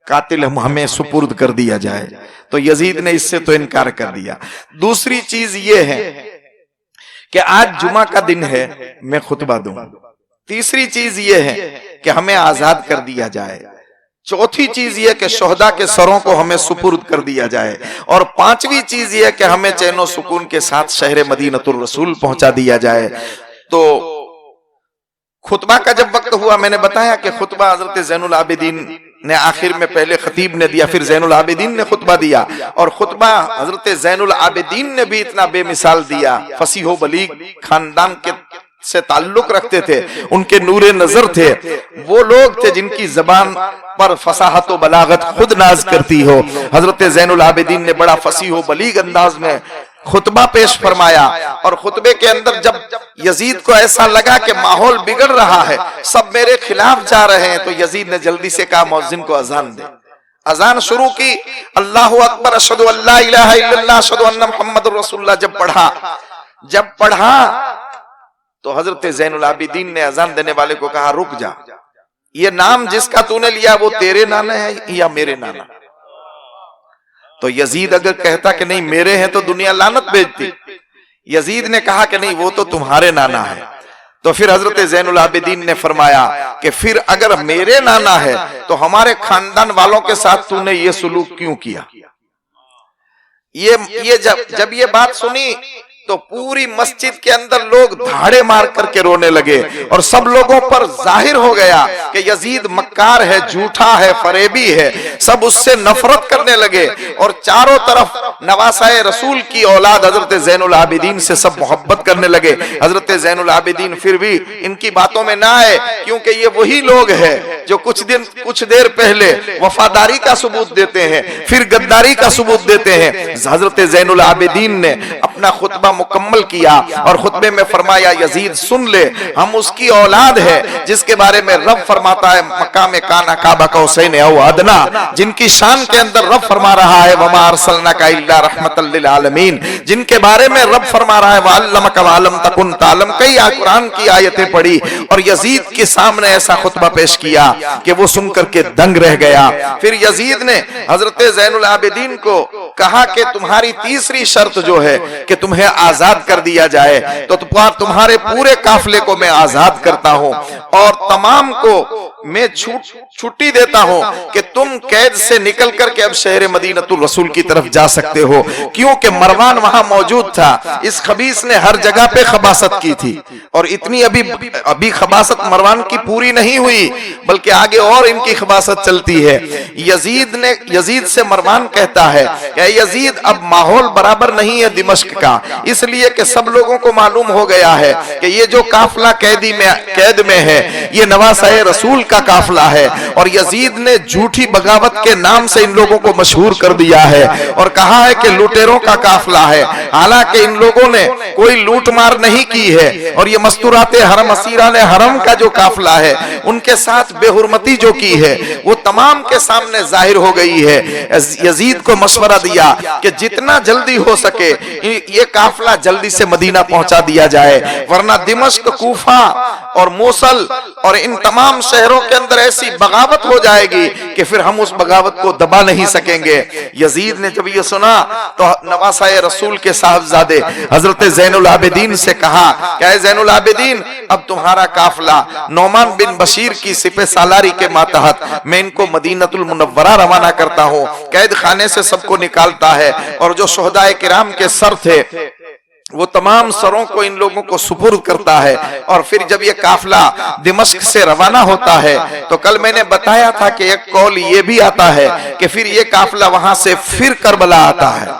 قاتل ہمیں سپرد کر دیا جائے، تو یزید نے اس سے تو انکار کر دیا۔ دوسری چیز یہ ہے کہ آج جمعہ کا دن ہے، میں خطبہ دوں۔ تیسری چیز یہ ہے کہ ہمیں آزاد کر دیا جائے۔ چوتھی چیز یہ کہ شہداء کے سروں کو ہمیں سپرد کر دیا جائے، اور 5ویں چیز یہ کہ ہمیں چین و سکون کے ساتھ شہر مدینۃ الرسول پہنچا دیا جائے۔ تو خطبہ کا جب وقت ہوا، میں نے بتایا کہ خطبہ حضرت زین العابدین نے آخر میں، پہلے خطیب نے دیا، پھر زین العابدین نے خطبہ دیا، اور خطبہ حضرت زین العابدین نے بھی اتنا بے مثال دیا، فصیح و بلیغ خاندان کے سے تعلق رکھتے تھے، ان کے نور نظر تھے، وہ لوگ تھے جن کی زبان پر فصاحت و بلاغت خود ناز کرتی ہو۔ حضرت زین العابدین نے بڑا فصیح و بلیغ انداز میں خطبہ پیش فرمایا، اور خطبے کے اندر جب یزید کو ایسا لگا کہ ماحول بگڑ رہا ہے، سب میرے خلاف جا رہے ہیں، تو یزید نے جلدی سے کہا مؤذن کو اذان دے۔ اذان شروع کی، اللہ اکبر، اشہد ان لا الہ الا اللہ، اشہد ان محمد رسول اللہ جب پڑھا تو حضرت زین العابدین نے اذان دینے والے کو کہا رک جا، یہ نام جس کا تو نے لیا وہ تیرے نانا ہے یا میرے نانا؟ تو یزید اگر کہتا کہ نہیں میرے ہیں تو دنیا لعنت بھیجتی، یزید نے کہا کہ نہیں وہ تو تمہارے نانا ہے۔ تو پھر حضرت زین العابدین نے فرمایا کہ پھر اگر میرے نانا ہے تو ہمارے خاندان والوں کے ساتھ تو نے یہ سلوک کیوں کیا؟ جب یہ بات سنی تو پوری مسجد کے اندر لوگ دھاڑے مار کر کے رونے لگے اور سب لوگوں پر ظاہر ہو گیا کہ یزید مکار ہے، جھوٹا ہے، فریبی ہے، سب اس سے نفرت کرنے لگے اور چاروں طرف نواسائے رسول کی اولاد حضرت زین العابدین سے سب محبت کرنے لگے۔ حضرت زین العابدین پھر بھی ان کی باتوں میں نہ آئے، کیونکہ یہ وہی لوگ ہیں جو کچھ دیر پہلے وفاداری کا ثبوت دیتے ہیں، پھر غداری کا ثبوت دیتے ہیں۔ حضرت زین العابدین نے اپنا خطبہ مکمل کیا اور خطبے میں فرمایا یزید سن لے، ہم اس کی اولاد ہے جس کے بارے میں رب فرماتا ہے مقام کانا کعبہ قوسین او ادنا، جن کی شان کے اندر رب فرما رہا ہے وما ارسلناک الا رحمۃ للعالمین، جن کے بارے میں رب فرما رہا ہے وعلمک وعلم تکن تعلم۔ کئی قرآن کی آیتیں پڑھی اور یزید کے سامنے ایسا خطبہ پیش کیا کہ وہ سن کر کے دنگ رہ گیا۔ پھر یزید نے حضرت زین العابدین کو کہا کہ تمہاری تیسری شرط جو ہے کہ تمہیں آزاد کر دیا جائے تو تمہارے پورے قافلے کو میں آزاد کرتا ہوں اور تمام کو میں چھٹی دیتا ہوں کہ تم قید سے نکل کر کے اب شہر مدینۃ الرسول کی طرف جا سکتے ہو، کیونکہ مروان وہاں موجود تھا۔ اس خبیث نے ہر جگہ پہ خباثت کی تھی اور اتنی ابھی خباثت مروان کی پوری نہیں ہوئی بلکہ آگے اور ان کی خباثت چلتی ہے۔ یزید سے مروان کہتا ہے کہ یزید اب ماحول برابر نہیں ہے دمشق کا، اس لیے کہ سب لوگوں کو معلوم ہو گیا ہے کہ یہ جو قافلہ قید میں ہے یہ نواسۂ رسول کا قافلہ ہے، اور یزید نے جھوٹی بغاوت کے نام سے ان لوگوں کو مشہور کر دیا ہے اور کہا ہے کہ لوٹیروں کا قافلہ ہے، حالانکہ ان لوگوں نے کوئی لوٹ مار نہیں کی ہے، اور یہ مستورات حرم اسیران حرم کا جو قافلہ ہے ان کے ساتھ بے حرمتی جو کی ہے وہ تمام کے سامنے ظاہر ہو گئی ہے۔ یزید کو مشورہ دیا کہ جتنا جلدی ہو سکے یہ قافلہ جلدی سے مدینہ پہنچا دیا جائے، ورنہ دمشق، کوفہ اور موصل اور ان تمام شہروں کے اندر ایسی بغاوت ہو جائے گی کہ پھر ہم اس بغاوت کو دبا نہیں سکیں گے۔ یزید نے جب یہ سنا تو نواسائے رسول کے صاحبزادے حضرت زین العابدین سے کہا کہ اے زین العابدین، اب تمہارا قافلہ نعمان بن بشیر کی سپہ سالاری کے ماتحت میں ان کو مدینۃ المنورہ روانہ کرتا ہوں، قید خانے سے سب کو نکالتا ہے اور جو شہدائے کرام کے سر تھے وہ تمام سروں کو ان لوگوں کو سپرد کرتا ہے، اور پھر جب یہ قافلہ دمشق سے روانہ ہوتا ہے تو کل میں نے بتایا تھا کہ ایک قول یہ بھی آتا ہے کہ پھر یہ قافلہ وہاں سے پھر کربلا آتا ہے،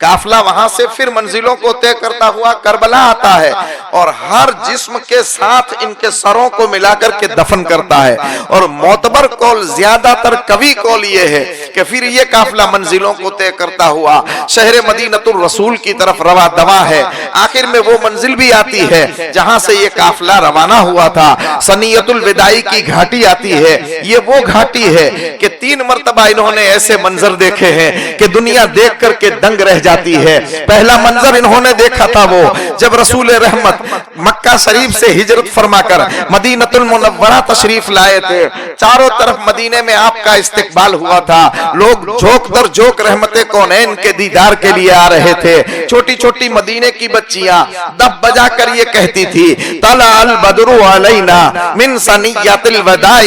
قافلہ وہاں سے پھر منزلوں کو طے کرتا ہوا کربلا آتا ہے اور ہر جسم کے ساتھ ان کے سروں کو ملا کر کے دفن کرتا ہے، اور معتبر قول، زیادہ تر قوی قول یہ ہے کہ پھر یہ قافلہ منزلوں کو طے کرتا ہوا شہر مدینۃ الرسول کی طرف رواں دوا ہے۔ آخر میں وہ منزل بھی آتی ہے جہاں سے یہ قافلہ روانہ ہوا تھا، ثنیۃ الوداع کی گھاٹی آتی ہے۔ یہ وہ گھاٹی ہے کہ 3 مرتبہ انہوں نے ایسے منظر دیکھے ہیں کہ دنیا دیکھ کر کے دنگ رہ جاتی ہے۔ پہلا منظر انہوں نے دیکھا تھا وہ جب رسول رحمت مکہ شریف سے ہجرت فرما کر مدینۃ المنورہ تشریف لائے تھے، چاروں طرف مدینے میں آپ کا استقبال ہوا تھا، لوگ جھوک در جھوک رحمت کونین کے دیدار کے لیے آ رہے تھے۔ چھوٹی چھوٹی مدینے کی بچیاں دف بجا کر یہ کہتی تھی طلع البدر علینا من ثنیۃ الوداع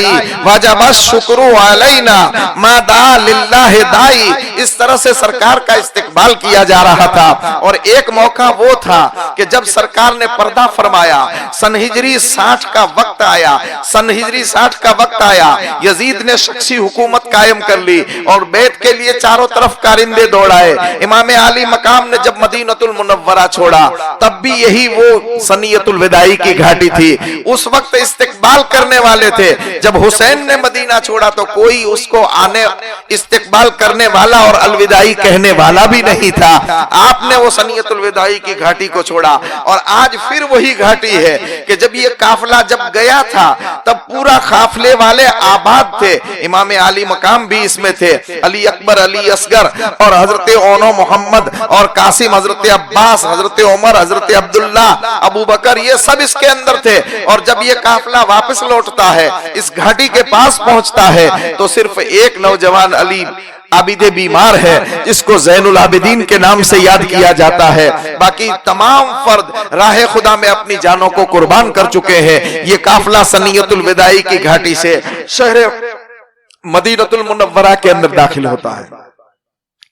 وجب الشکر علینا ما دعا للہ دائی۔ اس طرح سے سرکار کا استقبال کیا جا رہا تھا، اور ایک موقع وہ تھا کہ جب سرکار نے پردہ فرمایا، سن ہجری 60 کا وقت آیا، سن ہجری 60 کا وقت آیا، یزید نے شخصی حکومت قائم کر لی اور بیت کے لیے چاروں طرف کارندے دوڑائے۔ امام علی مقام نے جب مدینۃ المنورہ چھوڑا تب بھی یہی وہ ثنیۃ الوداع کی گھاٹی تھی، اس وقت استقبال کرنے والے تھے۔ جب حسین نے مدینہ چھوڑا تو کوئی اس کو استقبال کرنے والا اور الوداعی کہنے والا بھی نہیں تھا، آپ نے وہ ثنیۃ الوداع کی گھاٹی کو چھوڑا، اور آج پھر وہی گھاٹی ہے کہ جب یہ قافلہ جب گیا تھا تب پورا قافلے والے آباد تھے، امام علی مقام بھی اس میں تھے، علی اکبر، علی اصغر اور حضرت اونو محمد اور قاسم، حضرت عباس، حضرت عمر، حضرت عبداللہ، ابو بکر، یہ سب اس کے اندر تھے۔ اور جب یہ قافلہ واپس لوٹتا ہے، اس گھاٹی کے پاس پہنچتا ہے تو صرف ایک نوجوان علی عابد بیمار ہے جس کو زین العابدین کے نام سے یاد کیا جاتا ہے، باقی تمام فرد راہ خدا میں اپنی جانوں کو قربان کر چکے ہیں۔ یہ قافلہ ثنیۃ الوداع کی گھاٹی سے شہر مدینۃ المنورہ کے اندر داخل ہوتا ہے۔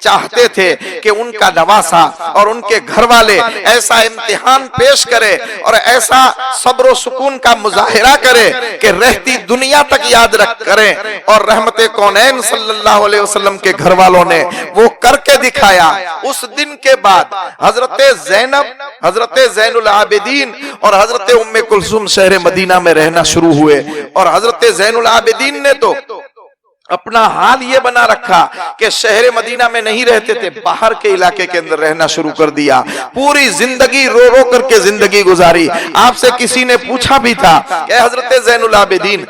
چاہتے تھے کہ ان کا نواسا اور ان کے گھر والے ایسا امتحان پیش کرے اور ایسا صبر و سکون کا مظاہرہ کرے کہ رہتی دنیا تک یاد رکھ کریں، اور رحمت کونین صلی اللہ علیہ وسلم کے گھر والوں نے وہ کر کے دکھایا۔ اس دن کے بعد حضرت زینب، حضرت زین العابدین اور حضرت ام کلثوم شہر مدینہ میں رہنا شروع ہوئے، اور حضرت زین العابدین نے تو اپنا حال یہ بنا رکھا کہ شہر مدینہ میں نہیں رہتے تھے، باہر کے علاقے کے اندر رہنا شروع کر دیا، پوری زندگی رو رو کر کے زندگی گزاری۔ آپ سے کسی نے پوچھا بھی تھا کہ حضرت زین العابدین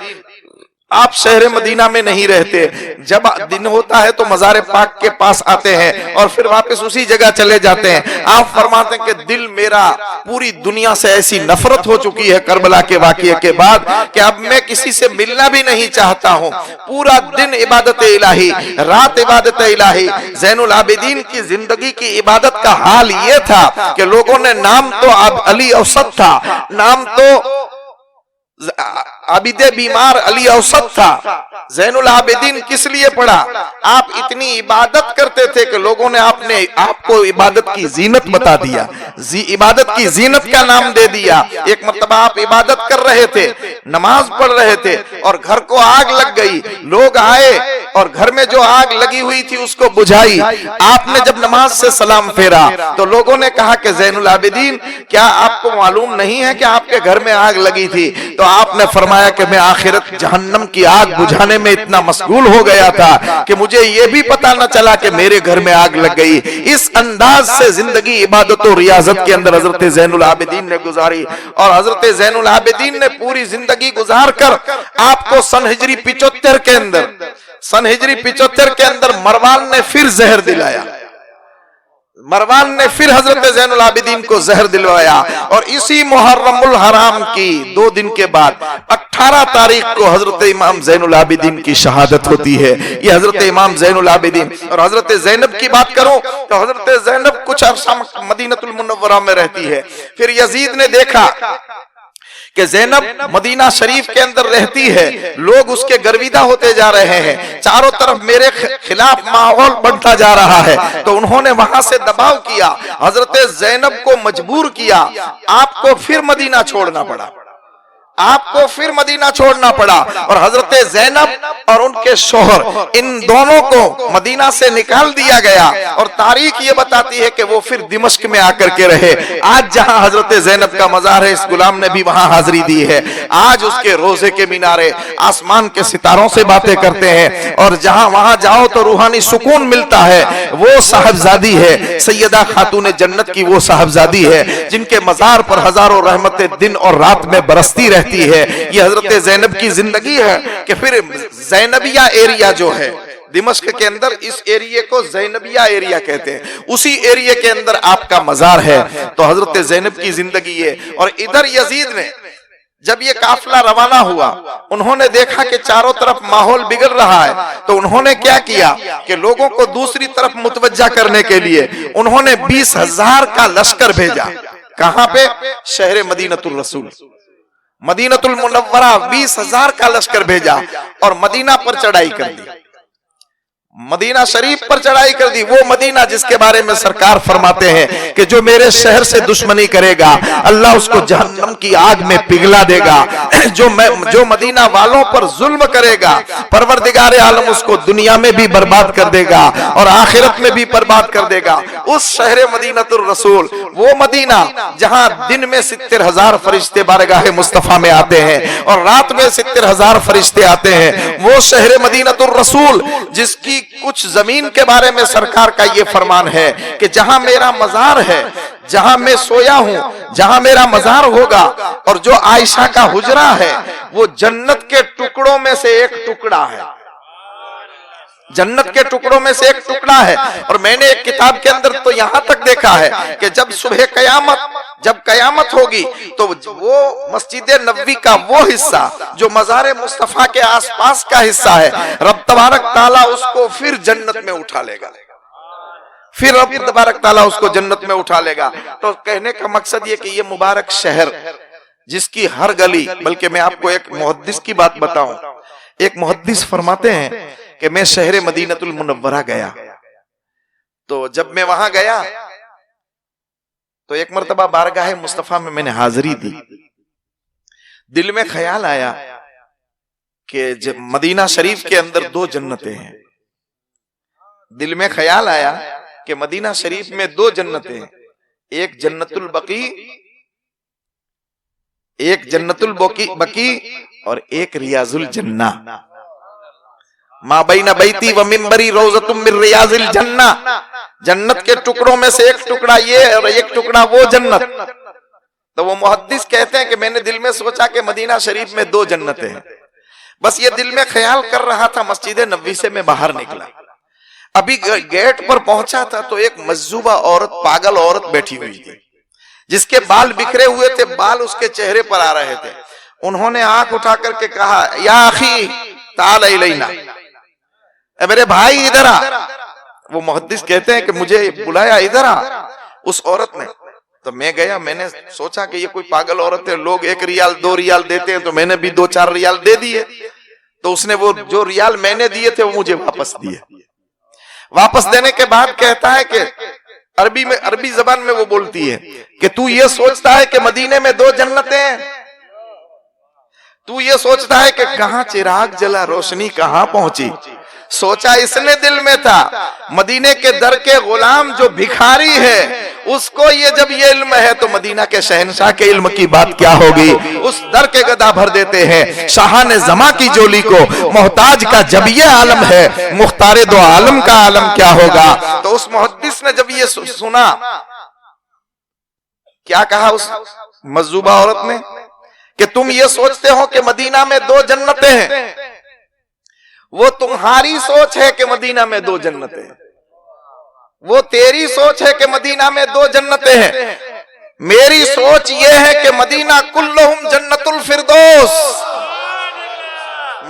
آپ شہر مدینہ میں نہیں رہتے، جب دن ہوتا ہے تو مزار پاک کے پاس آتے ہیں اور پھر واپس اسی جگہ چلے جاتے ہیں۔ آپ فرماتے ہیں کہ دل میرا پوری دنیا سے ایسی نفرت ہو چکی ہے کربلا کے واقعے کے بعد کہ اب میں کسی سے ملنا بھی نہیں چاہتا ہوں، پورا دن عبادت الہی، رات عبادت الہی۔ زین العابدین کی زندگی کی عبادت کا حال یہ تھا کہ لوگوں نے نام تو علی اوسط تھا، نام تو عابد بیمار علی اوسط تھا، زین العابدین کس لیے پڑھا؟ آپ اتنی عبادت کرتے تھے کہ لوگوں نے آپ کو عبادت کی زینت بتا دیا، عبادت کی زینت کا نام دے دیا۔ ایک مرتبہ آپ عبادت کر رہے تھے، نماز پڑھ رہے تھے اور گھر کو آگ لگ گئی، لوگ آئے اور گھر میں جو آگ لگی ہوئی تھی اس کو بجھائی۔ آپ نے جب نماز سے سلام پھیرا تو لوگوں نے کہا کہ زین العابدین کیا آپ کو معلوم نہیں ہے کہ آپ کے گھر میں آگ لگی تھی؟ تو آپ نے فرمایا کہ میں آخرت جہنم کی آگ بجھانے میں اتنا مشغول ہو گیا تھا کہ مجھے یہ بھی پتا نہ چلا کہ میرے گھر میں آگ لگ گئی۔ اس انداز سے زندگی عبادت و ریاضت کے اندر حضرت زین العابدین نے گزاری، اور حضرت زین العابدین نے پوری زندگی گزار کر آپ کو سن ہجری 75 کے اندر مروان نے پھر زہر دلایا، مروان نے پھر حضرت زین العابدین کو زہر دلوایا، اور اسی محرم الحرام کی 2 دن کے بعد 18 تاریخ کو حضرت امام زین العابدین کی شہادت ہوتی ہے۔ یہ حضرت امام زین العابدین اور حضرت زینب کی بات کروں تو حضرت زینب کچھ عرصہ مدینہ المنورہ میں رہتی ہے، پھر یزید نے دیکھا کہ زینب مدینہ شریف کے اندر رہتی ہے، لوگ اس کے گرویدہ ہوتے جا رہے ہیں، چاروں طرف میرے خلاف ماحول بڑھتا جا رہا ہے، تو انہوں نے وہاں سے دباؤ کیا، حضرت زینب کو مجبور کیا، آپ کو پھر مدینہ چھوڑنا پڑا، اور حضرت زینب اور ان کے شوہر ان دونوں کو مدینہ سے نکال دیا گیا، اور تاریخ یہ بتاتی ہے کہ وہ پھر دمشق میں آ کر کے رہے۔ آج جہاں حضرت زینب کا مزار ہے، اس غلام نے بھی وہاں حاضری دی ہے، آج اس کے روزے کے مینارے آسمان کے ستاروں سے باتیں کرتے ہیں، اور جہاں وہاں جاؤ تو روحانی سکون ملتا ہے۔ وہ صاحبزادی ہے سیدہ خاتون جنت کی، وہ صاحبزادی ہے جن کے مزار پر ہزاروں رحمتیں دن اور رات میں برستی رہتی ہے۔ یہ حضرت زینب کی زندگی ہے کہ پھر زینبیہ ایریا جو ہے دمشق کے اندر، اس ایریے کو زینبیہ ایریا کہتے ہیں، اسی ایریے کے اندر آپ کا مزار ہے۔ تو حضرت زینب کی زندگی ہے، اور ادھر یزید نے جب یہ قافلہ روانہ ہوا، انہوں نے دیکھا کہ چاروں طرف ماحول بگڑ رہا ہے، تو انہوں نے کیا کیا کہ لوگوں کو دوسری طرف متوجہ کرنے کے لیے انہوں نے 20,000 کا لشکر بھیجا۔ کہاں پہ؟ شہر مدینہ الرسول، مدینہ المنورہ، 20,000 کا لشکر بھیجا اور مدینہ پر چڑھائی کر دی، مدینہ شریف پر چڑھائی کر دی۔ وہ مدینہ جس کے بارے میں سرکار فرماتے ہیں کہ جو میرے شہر سے دشمنی کرے گا اللہ اس کو جہنم کی آگ میں پگھلا دے گا، جو مدینہ والوں پر ظلم کرے گا پروردگار عالم اس کو دنیا میں بھی برباد کر دے گا اور آخرت میں بھی برباد کر دے گا۔ اس شہر مدینہ الرسول، وہ مدینہ جہاں دن میں 70,000 فرشتے بارگاہ مصطفیٰ میں آتے ہیں اور رات میں 70,000 فرشتے آتے ہیں، وہ شہر مدینہ الرسول جس کی کچھ زمین کے بارے میں سرکار کا یہ فرمان ہے کہ جہاں میرا مزار ہے، جہاں میں سویا ہوں، جہاں میرا مزار ہوگا، اور جو عائشہ کا حجرہ ہے وہ جنت کے ٹکڑوں میں سے ایک ٹکڑا ہے، جنت کے ٹکڑوں میں سے ایک ٹکڑا ہے۔ اور میں نے ایک کتاب کے اندر تو یہاں تک دیکھا ہے کہ جب صبح جب قیامت ہوگی تو وہ مسجد نبوی کا وہ حصہ جو مزار مصطفیٰ کے آس پاس کا حصہ ہے، رب تبارک تعالیٰ اس کو پھر جنت میں اٹھا لے گا، پھر رب تبارک تعالیٰ اس کو جنت میں اٹھا لے گا۔ تو کہنے کا مقصد یہ کہ یہ مبارک شہر جس کی ہر گلی، بلکہ میں آپ کو ایک محدث کی بات بتاؤں، ایک محدث فرماتے ہیں کہ میں شہر مدینہ المنورہ گیا تو جب میں وہاں گیا تو ایک مرتبہ بارگاہ مصطفیٰ میں نے حاضری دی. دل میں خیال آیا کہ جب مدینہ شریف کے اندر 2 جنتیں ہیں. دل میں خیال آیا کہ مدینہ شریف میں 2 جنتیں ہیں. ایک جنت البقی، ایک جنت البقی اور ایک ریاض الجنہ. ما بین بیتی و منبری روضۃ من ریاض الجنہ. جنت کے ٹکڑوں میں سے ایک ٹکڑا یہ اور ایک ٹکڑا وہ جنت. تو وہ محدث کہتے ہیں کہ میں نے دل میں سوچا کہ مدینہ شریف میں 2 جنتیں ہیں. بس یہ دل میں خیال کر رہا تھا. مسجد نبوی سے میں باہر نکلا، ابھی گیٹ پر پہنچا تھا تو ایک مجذوبہ عورت، پاگل عورت بیٹھی ہوئی تھی جس کے بال بکھرے ہوئے تھے، بال اس کے چہرے پر آ رہے تھے. انہوں نے آنکھ اٹھا کر کے کہا یا اخی تعال الینا، اے میرے بھائی ادھر آ. وہ محدث کہتے ہیں کہ مجھے بلایا ادھر آ اس عورت نے. تو میں گیا. میں نے سوچا کہ یہ کوئی پاگل عورت ہے، لوگ 1 ریال 2 ریال دیتے ہیں تو میں نے بھی 2-4 ریال دے دیے. تو اس نے وہ جو ریال میں نے دیے تھے وہ مجھے واپس دیے. واپس دینے کے بعد کہتا ہے کہ عربی زبان میں وہ بولتی ہے کہ تو یہ سوچتا ہے کہ مدینے میں 2 جنتیں ہیں، تو یہ سوچتا ہے کہ کہاں چراغ جلا، روشنی کہاں پہنچی. سوچا اس نے دل میں تھا مدینے کے در کے غلام جو بھکاری ہے اس کو یہ جب یہ علم ہے تو مدینہ کے شہنشاہ کے علم کی بات کیا ہوگی. اس در کے گدا بھر دیتے ہیں شاہان زماں کی جولی کو. محتاج کا جب یہ عالم ہے مختار 2 عالم کا عالم کیا ہوگا. تو اس محدث نے جب یہ سنا، کیا کہا اس مجذوبہ عورت نے کہ تم یہ سوچتے ہو کہ مدینہ میں 2 جنتیں ہیں. وہ تمہاری سوچ ہے کہ مدینہ میں 2 جنتیں ہیں، وہ تیری سوچ ہے کہ مدینہ میں 2 جنتیں ہیں. میری سوچ یہ ہے کہ مدینہ کلہم جنت الفردوس،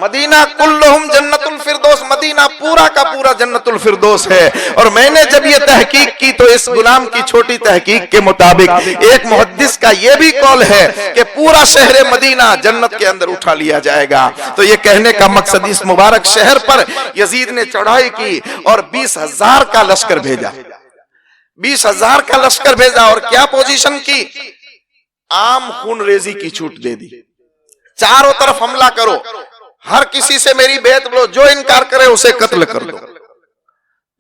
مدینہ کلہم جنت الفردوس، مدینہ پورا کا پورا جنت الفردوس ہے. اور میں نے جب یہ تحقیق کی تو اس غلام کی چھوٹی تحقیق کے مطابق ایک محدث کا یہ بھی قول ہے کہ پورا شہر مدینہ جنت کے اندر اٹھا لیا جائے گا. تو یہ کہنے کا مقصد اس مبارک شہر پر یزید نے چڑھائی کی اور 20,000 کا لشکر بھیجا. 20,000 کا لشکر بھیجا اور کیا پوزیشن کی؟ عام خون ریزی کی چھوٹ دے دی. چاروں طرف حملہ کرو، ہر کسی سے میری بیعت لو، جو انکار کرے اسے قتل کر دو،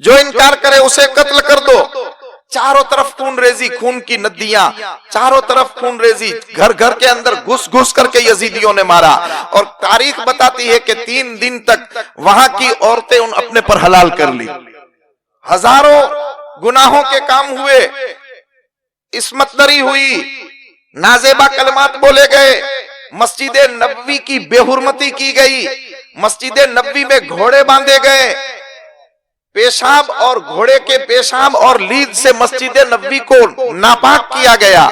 جو انکار کرے اسے قتل کر دو. چاروں طرف خون ریزی، خون کی ندیاں، چاروں طرف خون ریزی. گھر گھر کے اندر گھس گھس کر کے یزیدیوں نے مارا. اور تاریخ بتاتی ہے کہ 3 دن تک وہاں کی عورتیں اپنے پر حلال کر لی. ہزاروں گناہوں کے کام ہوئے، عصمت دری ہوئی، نازیبہ کلمات بولے گئے، مسجد نبوی کی بے حرمتی کی گئی، مسجد نبوی میں گھوڑے باندھے گئے، پیشاب اور گھوڑے کے پیشاب اور لید سے مسجد نبوی کو ناپاک کیا گیا.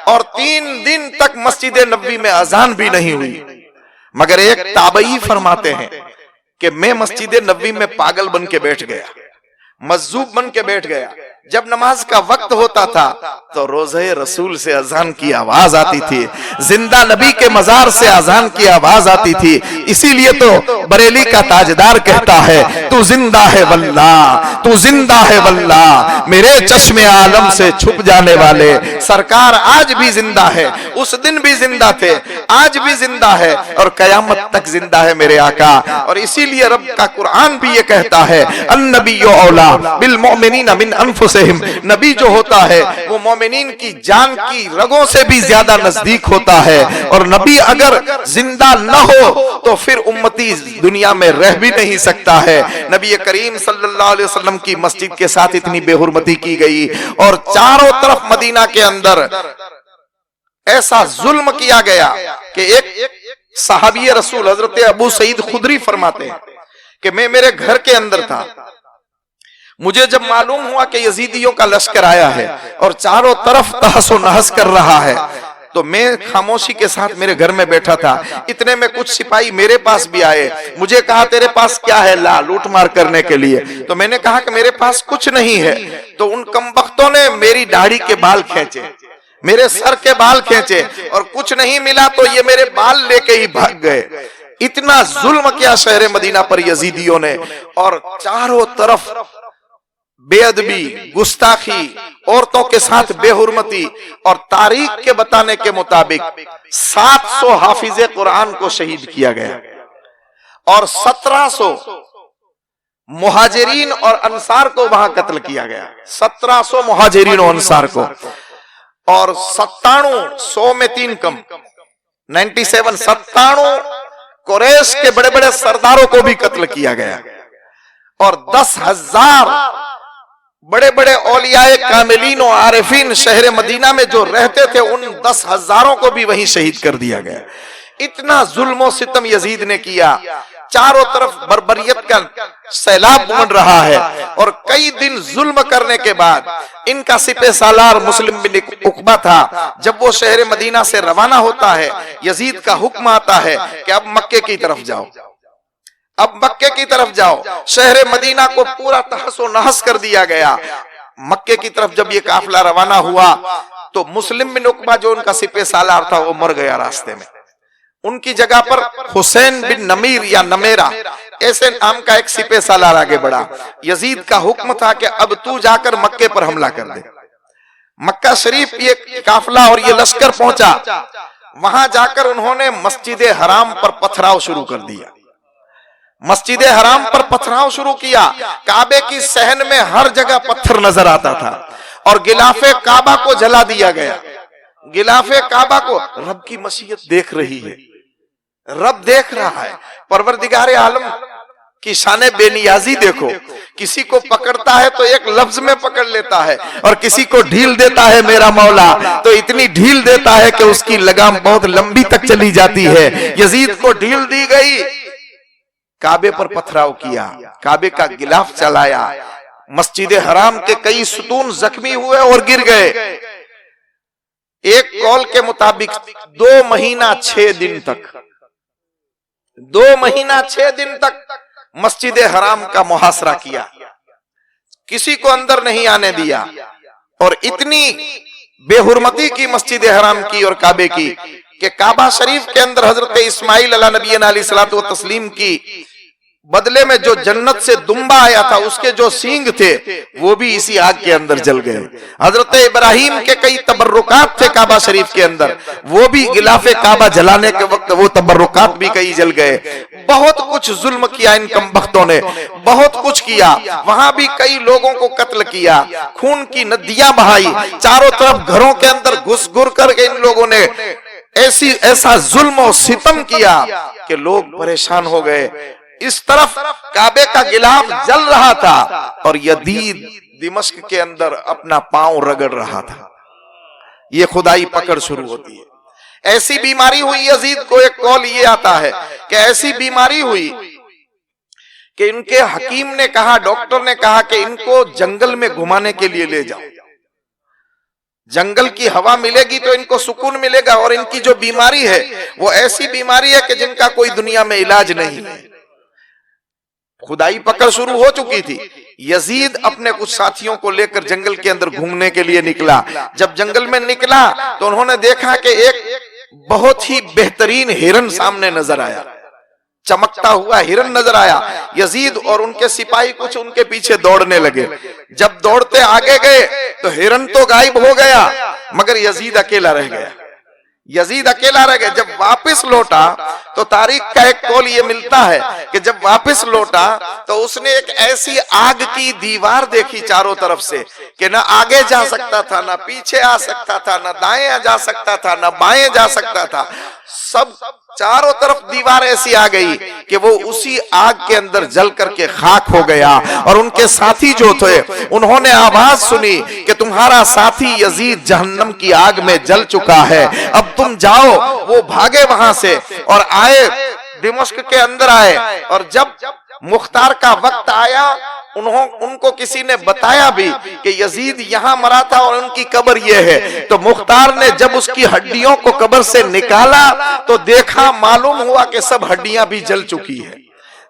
اور 3 دن تک مسجد نبوی میں اذان بھی نہیں ہوئی. مگر ایک تابعی فرماتے ہیں کہ میں مسجد نبوی میں پاگل بن کے بیٹھ گیا، مجذوب بن کے بیٹھ گیا. جب نماز کا وقت ہوتا تھا تو روضہ رسول سے اذان کی آواز آتی تھی، زندہ نبی کے مزار سے اذان کی آواز آتی تھی. اسی لیے تو بریلی کا تاجدار کہتا ہے تو زندہ ہے واللہ، تو زندہ ہے واللہ، میرے چشم عالم سے چھپ جانے والے. سرکار آج بھی زندہ ہے، اس دن بھی زندہ تھے، آج بھی زندہ ہے اور قیامت تک زندہ ہے میرے آقا. اور اسی لیے رب کا قرآن بھی یہ کہتا ہے النبی اولا بالمؤمنین من انفسہم، نبی جو ہوتا ہے وہ مومنین کی جان کی رگوں سے بھی زیادہ نزدیک ہوتا ہے. اور نبی اگر زندہ نہ ہو تو پھر امتی دنیا میں رہ بھی نہیں سکتا ہے. نبی کریم صلی اللہ علیہ وسلم کی مسجد کے ساتھ اتنی بے حرمتی کی گئی اور چاروں طرف مدینہ کے اندر ایسا ظلم کیا گیا کہ ایک صحابی رسول حضرت ابو سعید خدری فرماتے ہیں کہ میں میرے گھر کے اندر تھا، مجھے جب معلوم ہوا کہ یزیدیوں کا لشکر آیا ہے اور چاروں طرف تحس و نحس کر رہا ہے تو میں خاموشی کے ساتھ میرے گھر میں بیٹھا تھا. اتنے میں کچھ سپاہی میرے پاس بھی آئے، مجھے کہا تیرے پاس کیا ہے؟ لا، لوٹ مار کرنے کے لیے. تو میں نے کہا کہ میرے پاس کچھ نہیں ہے. تو ان کمبختوں نے میری داڑھی کے بال کھینچے، میرے سر کے بال کھینچے اور کچھ نہیں ملا تو یہ میرے بال لے کے ہی بھاگ گئے. اتنا ظلم کیا شہر مدینہ پر یزیدیوں نے. اور چاروں طرف بے ادبی، گستاخی، عورتوں کے ساتھ بے حرمتی، اور تاریخ کے بتانے کے مطابق 700 حافظ قرآن کو شہید کیا گیا اور 1700 مہاجرین اور انصار کو وہاں قتل کیا گیا، 1700 مہاجرین اور انصار کو، اور 97 100 میں 3 کم 97 قریش کے بڑے بڑے سرداروں کو بھی قتل کیا گیا، اور 10,000 بڑے بڑے اولیاء کاملین و عارفین شہر مدینہ میں جو رہتے تھے ان 10,000 کو بھی وہیں شہید کر دیا گیا۔ اتنا ظلم و ستم یزید نے کیا، چاروں طرف بربریت کا سیلاب بن رہا ہے، اور کئی دن ظلم کرنے کے بعد ان کا سپہ سالار مسلم بن عقبہ تھا، جب وہ شہر مدینہ سے روانہ ہوتا ہے یزید کا حکم آتا ہے کہ اب مکے کی طرف جاؤ، اب مکے کی طرف جاؤ۔ شہر مدینہ کو پورا تحس و نحس کر دیا گیا۔ مکے کی طرف جب یہ قافلہ روانہ ہوا تو مسلم بن عقبہ جو ان کا سپہ سالار تھا وہ مر گیا راستے میں، ان کی جگہ پر حسین بن نمیر یا نمیرہ ایسے نام کا ایک سپہ سالار آگے بڑھا۔ یزید کا حکم تھا کہ اب تو جا کر مکے پر حملہ کر دے۔ مکہ شریف یہ قافلہ اور یہ لشکر پہنچا، وہاں جا کر انہوں نے مسجد حرام پر پتھراؤ شروع کر دیا، مسجد حرام پر پتھراؤ شروع کیا۔ کعبے کی صحن میں ہر جگہ پتھر نظر آتا تھا، اور غلاف کعبہ کو جلا دیا گیا۔ غلاف کعبہ کو رب کی مشیت دیکھ رہی ہے، رب دیکھ رہا ہے۔ پروردگار عالم کی شان بے نیازی دیکھو، کسی کو پکڑتا ہے تو ایک لفظ میں پکڑ لیتا ہے، اور کسی کو ڈھیل دیتا ہے میرا مولا تو اتنی ڈھیل دیتا ہے کہ اس کی لگام بہت لمبی تک چلی جاتی ہے۔ یزید کو ڈھیل دی گئی، کعبے پر پتھراؤ کیا، کعبے کا غلاف چلایا، مسجد حرام کے کئی ستون زخمی ہوئے اور گر گئے۔ ایک قول کے مطابق 2 مہینہ 6 دن تک 2 مہینہ 6 دن تک مسجد حرام کا محاصرہ کیا، کسی کو اندر نہیں آنے دیا، اور اتنی بے حرمتی کی مسجد حرام کی اور کعبے کی کہ کعبہ شریف کے اندر حضرت اسماعیل علیہ نبینا علیہ الصلوۃ والتسلیم کی بدلے میں جو جنت سے دمبا آیا تھا اس کے جو سینگ تھے وہ بھی اسی آگ کے اندر جل گئے۔ حضرت ابراہیم کے کئی تبرکات تھے کعبہ شریف کے اندر، وہ بھی غلاف کعبہ جلانے کے وقت وہ تبرکات بھی کئی جل گئے۔ بہت کچھ ظلم کیا ان کمبختوں نے، بہت کچھ کیا، وہاں بھی کئی لوگوں کو قتل کیا، خون کی ندیاں بہائی، چاروں طرف گھروں کے اندر گھس گر کر کے ان لوگوں نے ایسا ظلم و ستم کیا کہ لوگ پریشان ہو گئے۔ اس طرف کعبے کا غلاف جل رہا تھا اور یزید دمشق کے اندر اپنا پاؤں رگڑ رہا تھا۔ یہ خدائی پکڑ شروع ہوتی ہے۔ ایسی بیماری ہوئی یزید کو، ایک قول یہ آتا ہے کہ ایسی بیماری ہوئی کہ ان کے حکیم نے کہا، ڈاکٹر نے کہا کہ ان کو جنگل میں گھمانے کے لیے لے جاؤ، جنگل کی ہوا ملے گی تو ان کو سکون ملے گا، اور ان کی جو بیماری ہے وہ ایسی بیماری ہے کہ جن کا کوئی دنیا میں علاج نہیں ہے۔ خدائی پکڑ شروع ہو چکی تھی۔ یزید اپنے کچھ ساتھیوں کو لے کر جنگل کے اندر گھومنے کے لیے نکلا۔ جب جنگل میں نکلا تو انہوں نے دیکھا کہ ایک بہت ہی بہترین ہرن سامنے نظر آیا، چمکتا ہوا ہرن نظر آیا۔ یزید اور ان کے سپاہی کچھ ان کے پیچھے دوڑنے لگے۔ جب دوڑتے آگے گئے تو ہرن تو غائب ہو گیا مگر یزید اکیلا رہ گیا، یزید اکیلا رہ گیا۔ جب واپس لوٹا تو تاریخ کا ایک قول یہ ملتا ہے کہ جب واپس لوٹا تو اس نے ایک ایسی آگ کی دیوار دیکھی چاروں طرف سے کہ نہ آگے جا سکتا تھا، نہ پیچھے آ سکتا تھا، نہ دائیں جا سکتا تھا، نہ بائیں جا سکتا تھا۔ سب چاروں طرف دیوار ایسی آ گئی کہ وہ اسی آگ کے اندر جل کر کے خاک ہو گیا۔ اور ان کے ساتھی جو تھے انہوں نے آواز سنی کہ تمہارا ساتھی یزید جہنم کی آگ میں جل چکا ہے، اب تم جاؤ۔ وہ بھاگے وہاں سے اور آئے دمشق کے اندر آئے، اور جب مختار کا وقت آیا ان کو کسی نے بتایا بھی کہ یزید یہاں مرا تھا اور ان کی قبر یہ ہے، تو مختار نے جب اس کی ہڈیوں کو قبر سے نکالا تو دیکھا، معلوم ہوا کہ سب ہڈیاں بھی جل چکی ہیں۔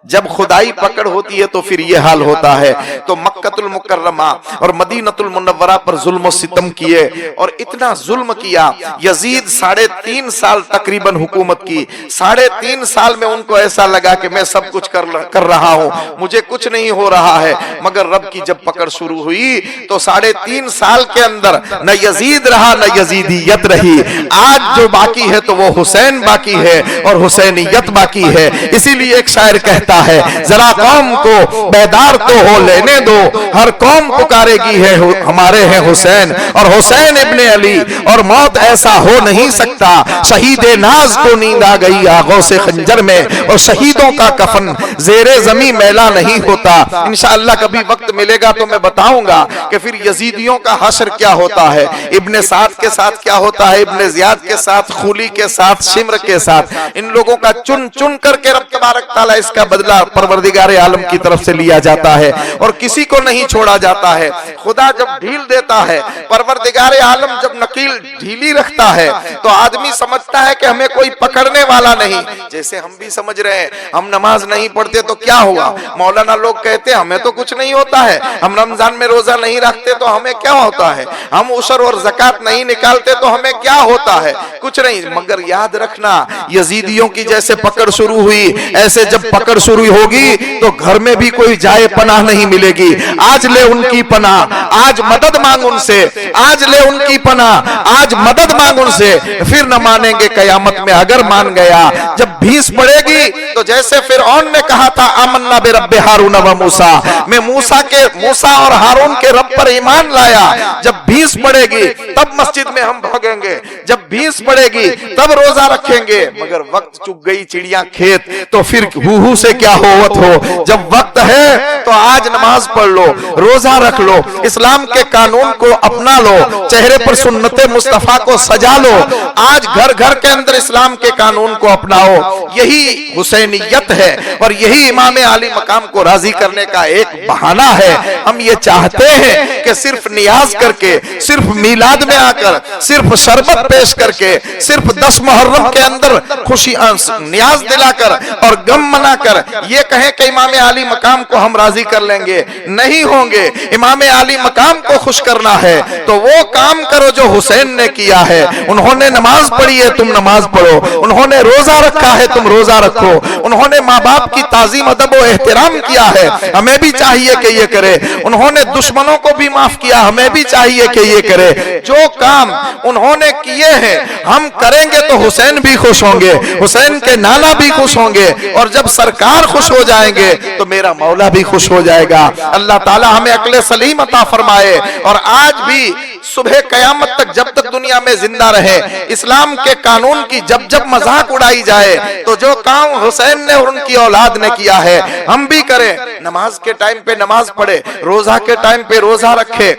جب خدائی پکڑ ہوتی ہے تو پھر یہ حال ہوتا ہے. تو مکۃ المکرمہ اور مدینہ المنورہ پر ظلم و ستم کیے اور اتنا ظلم کیا. یزید 3.5 سال تقریباً حکومت کی. 3.5 سال میں ان کو ایسا لگا کہ میں سب کچھ کر رہا ہوں, مجھے کچھ نہیں ہو رہا ہے. مگر رب کی جب پکڑ شروع ہوئی تو 3.5 سال کے اندر نہ یزید رہا نہ یزیدیت رہی. آج جو باقی ہے تو وہ حسین باقی ہے اور حسینیت باقی ہے. اسی لیے ایک شاعر کہتا ہے ذرا قوم کو بیدار تو ہو لینے دو, ہر قوم پکارے گی ہے ہمارے ہیں حسین اور حسین ابن علی, اور موت ایسا ہو نہیں سکتا. شہید ناز کو نیند آ گئی آغوش سے خنجر میں, اور شہیدوں کا کفن زیر زمین میلا نہیں ہوتا. انشاءاللہ کبھی وقت ملے گا تو میں بتاؤں گا کہ پھر یزیدیوں کا حشر کیا ہوتا ہے, ابن سعد کے ساتھ کیا ہوتا ہے, ابن زیاد کے ساتھ, خولی کے ساتھ, شمر کے ساتھ. ان لوگوں کا چن چن کر کے رب تبارک تعالیٰ اس کا بدلہ پروردگار عالم کی طرف سے لیا جاتا ہے اور کسی کو نہیں چھوڑا جاتا ہے. خدا جب ڈھیل دیتا ہے, پروردگار عالم جب نکیل ڈھیلی رکھتا ہے تو آدمی سمجھتا ہے کہ ہمیں کوئی پکڑنے والا نہیں. جیسے ہم بھی سمجھ رہے ہیں ہم نماز نہیں پڑھتے تو کیا ہوا, مولانا لوگ کہتے ہیں ہمیں تو کچھ نہیں ہوتا ہے. ہم رمضان میں روزہ نہیں رکھتے تو ہمیں کیا ہوتا ہے, ہم عشر اور زکات نہیں نکالتے تو ہمیں کیا ہوتا ہے, کچھ نہیں. مگر یاد رکھنا یزیدیوں کی جیسے پکڑ شروع ہوئی ایسے جب پکڑ شروع ہوگی تو گھر میں بھی کوئی جائے پناہ نہیں ملے گی. آج لے ان کی پناہ, آج مدد مانگ ان سے, آج لے ان کی پناہ, آج مدد مانگ ان سے. پھر نہ مانیں گے قیامت میں اگر مان گیا. جب بھیس پڑے گی تو جیسے فرعون نے کہا تھا آمنا برب ہارون و موسیٰ, میں موسیٰ اور ہارون کے رب پر ایمان لایا. جب بھیس پڑے گی تب مسجد میں ہم بھاگیں گے, جب بھیس پڑے گی تب روزہ رکھیں گے. مگر وقت چک گئی چڑیاں کھیت تو پھر ہو سے کیا ہوت ہو. جب وقت ہے تو آج نماز پڑھ لو, روزہ رکھ لو, اسلام کے قانون کو اپنا لو, چہرے پر سنت مصطفیٰ کو سجا لو. آج گھر گھر کے اندر اسلام کے قانون کو اپناؤ. یہی حسینیت ہے اور یہی امام عالی مقام کو راضی کرنے کا ایک بہانہ ہے. ہم یہ چاہتے ہیں کہ صرف نیاز کر کے, صرف میلاد میں آ کر, صرف شربت پیش کر کے, صرف 10 محرم کے اندر خوشی نیاز دلا کر اور غم منا کر یہ کہیں کہ امام عالی مقام کو ہم راضی کر لیں گے. نہیں ہوں گے. امام عالی مقام کو خوش کرنا ہے تو وہ کام کرو جو حسین نے کیا ہے. انہوں نے نماز پڑھی ہے, تم نماز پڑھو. انہوں نے روزہ رکھا ہے, تم روزہ رکھو. انہوں نے ماں باپ کی تعظیم ادب و احترام کیا ہے, ہمیں بھی چاہیے کہ یہ کرے. انہوں نے دشمنوں کو بھی معاف کیا, ہمیں بھی چاہیے کہ یہ کرے. جو کام انہوں نے کیے ہیں ہم کریں گے تو حسین بھی خوش ہوں گے, حسین کے نانا بھی خوش ہوں گے, اور جب سرکار خوش ہو جائیں گے تو میرا مولا بھی خوش ہو جائے گا. اللہ تعالی ہمیں عقل سلیم عطا فرمائے. اور آج بھی صبح قیامت تک جب تک دنیا میں زندہ رہے اسلام کے قانون کی جب مذاق اڑائی جائے تو جو کام حسین نے اور ان کی اولاد نے کیا ہے ہم بھی کریں. نماز کے ٹائم پہ نماز پڑھے, روزہ کے ٹائم پہ روزہ رکھے,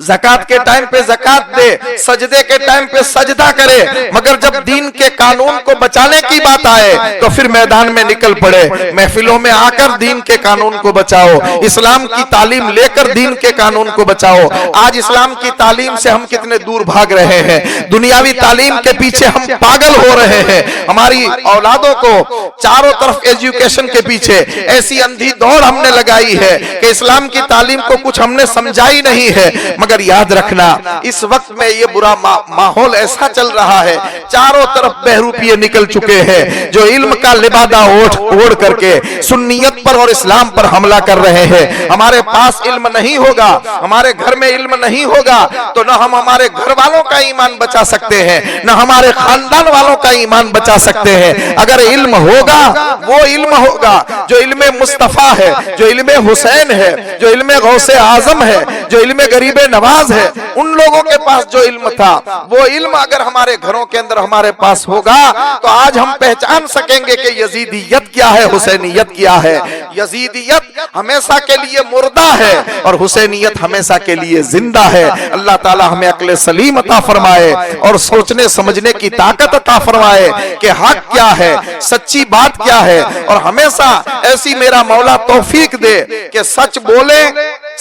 زکات کے ٹائم پہ زکات دے, سجدے کے ٹائم پہ سجدہ کرے. مگر جب دین کے قانون کو بچانے کی بات آئے تو پھر میدان میں نکل پڑے. محفلوں میں آ کر دین کے قانون کو بچاؤ, اسلام کی تعلیم لے کر دین کے قانون کو بچاؤ. آج اسلام کی تعلیم سے ہم کتنے دور بھاگ رہے ہیں, دنیاوی تعلیم کے پیچھے ہم پاگل ہو رہے ہیں. ہماری اولادوں کو چاروں طرف ایجوکیشن کے پیچھے ایسی اندھی دوڑ ہم نے لگائی ہے کہ اسلام کی تعلیم کو کچھ ہم نے سمجھا ہی نہیں ہے. مگر یاد رکھنا اس وقت میں یہ برا ماحول ایسا چل رہا ہے, چاروں طرف بہروپیے نکل چکے ہیں جو علم کا لبادہ اوڑھ کر کے سنیت پر اور اسلام پر حملہ کر رہے ہیں. ہمارے پاس علم نہیں ہوگا, ہمارے گھر میں علم نہیں ہوگا تو نہ ہم ہمارے گھر والوں کا ایمان بچا سکتے ہیں, نہ ہمارے خاندان والوں کا ایمان بچا سکتے ہیں. اگر علم ہوگا وہ علم ہوگا جو علم مصطفیٰ ہے, جو علم حسین ہے, جو علم غوث اعظم ہے, جو علم غریب نواز ہے. ان لوگوں کے پاس جو علم تھا وہ علم اگر ہمارے گھروں کے اندر ہمارے پاس ہوگا تو آج ہم پہچان سکیں گے کہ یزیدیت کیا ہے, حسینیت کیا ہے. یزیدیت ہمیشہ کے لیے مردہ ہے اور حسینیت ہمیشہ کے لیے زندہ ہے. اللہ تعالی ہمیں عقل سلیم عطا فرمائے اور سوچنے سمجھنے کی طاقت عطا فرمائے کہ حق کیا ہے, سچی بات کیا ہے, اور ہمیشہ ایسی میرا مولا توفیق دے کہ سچ بولیں,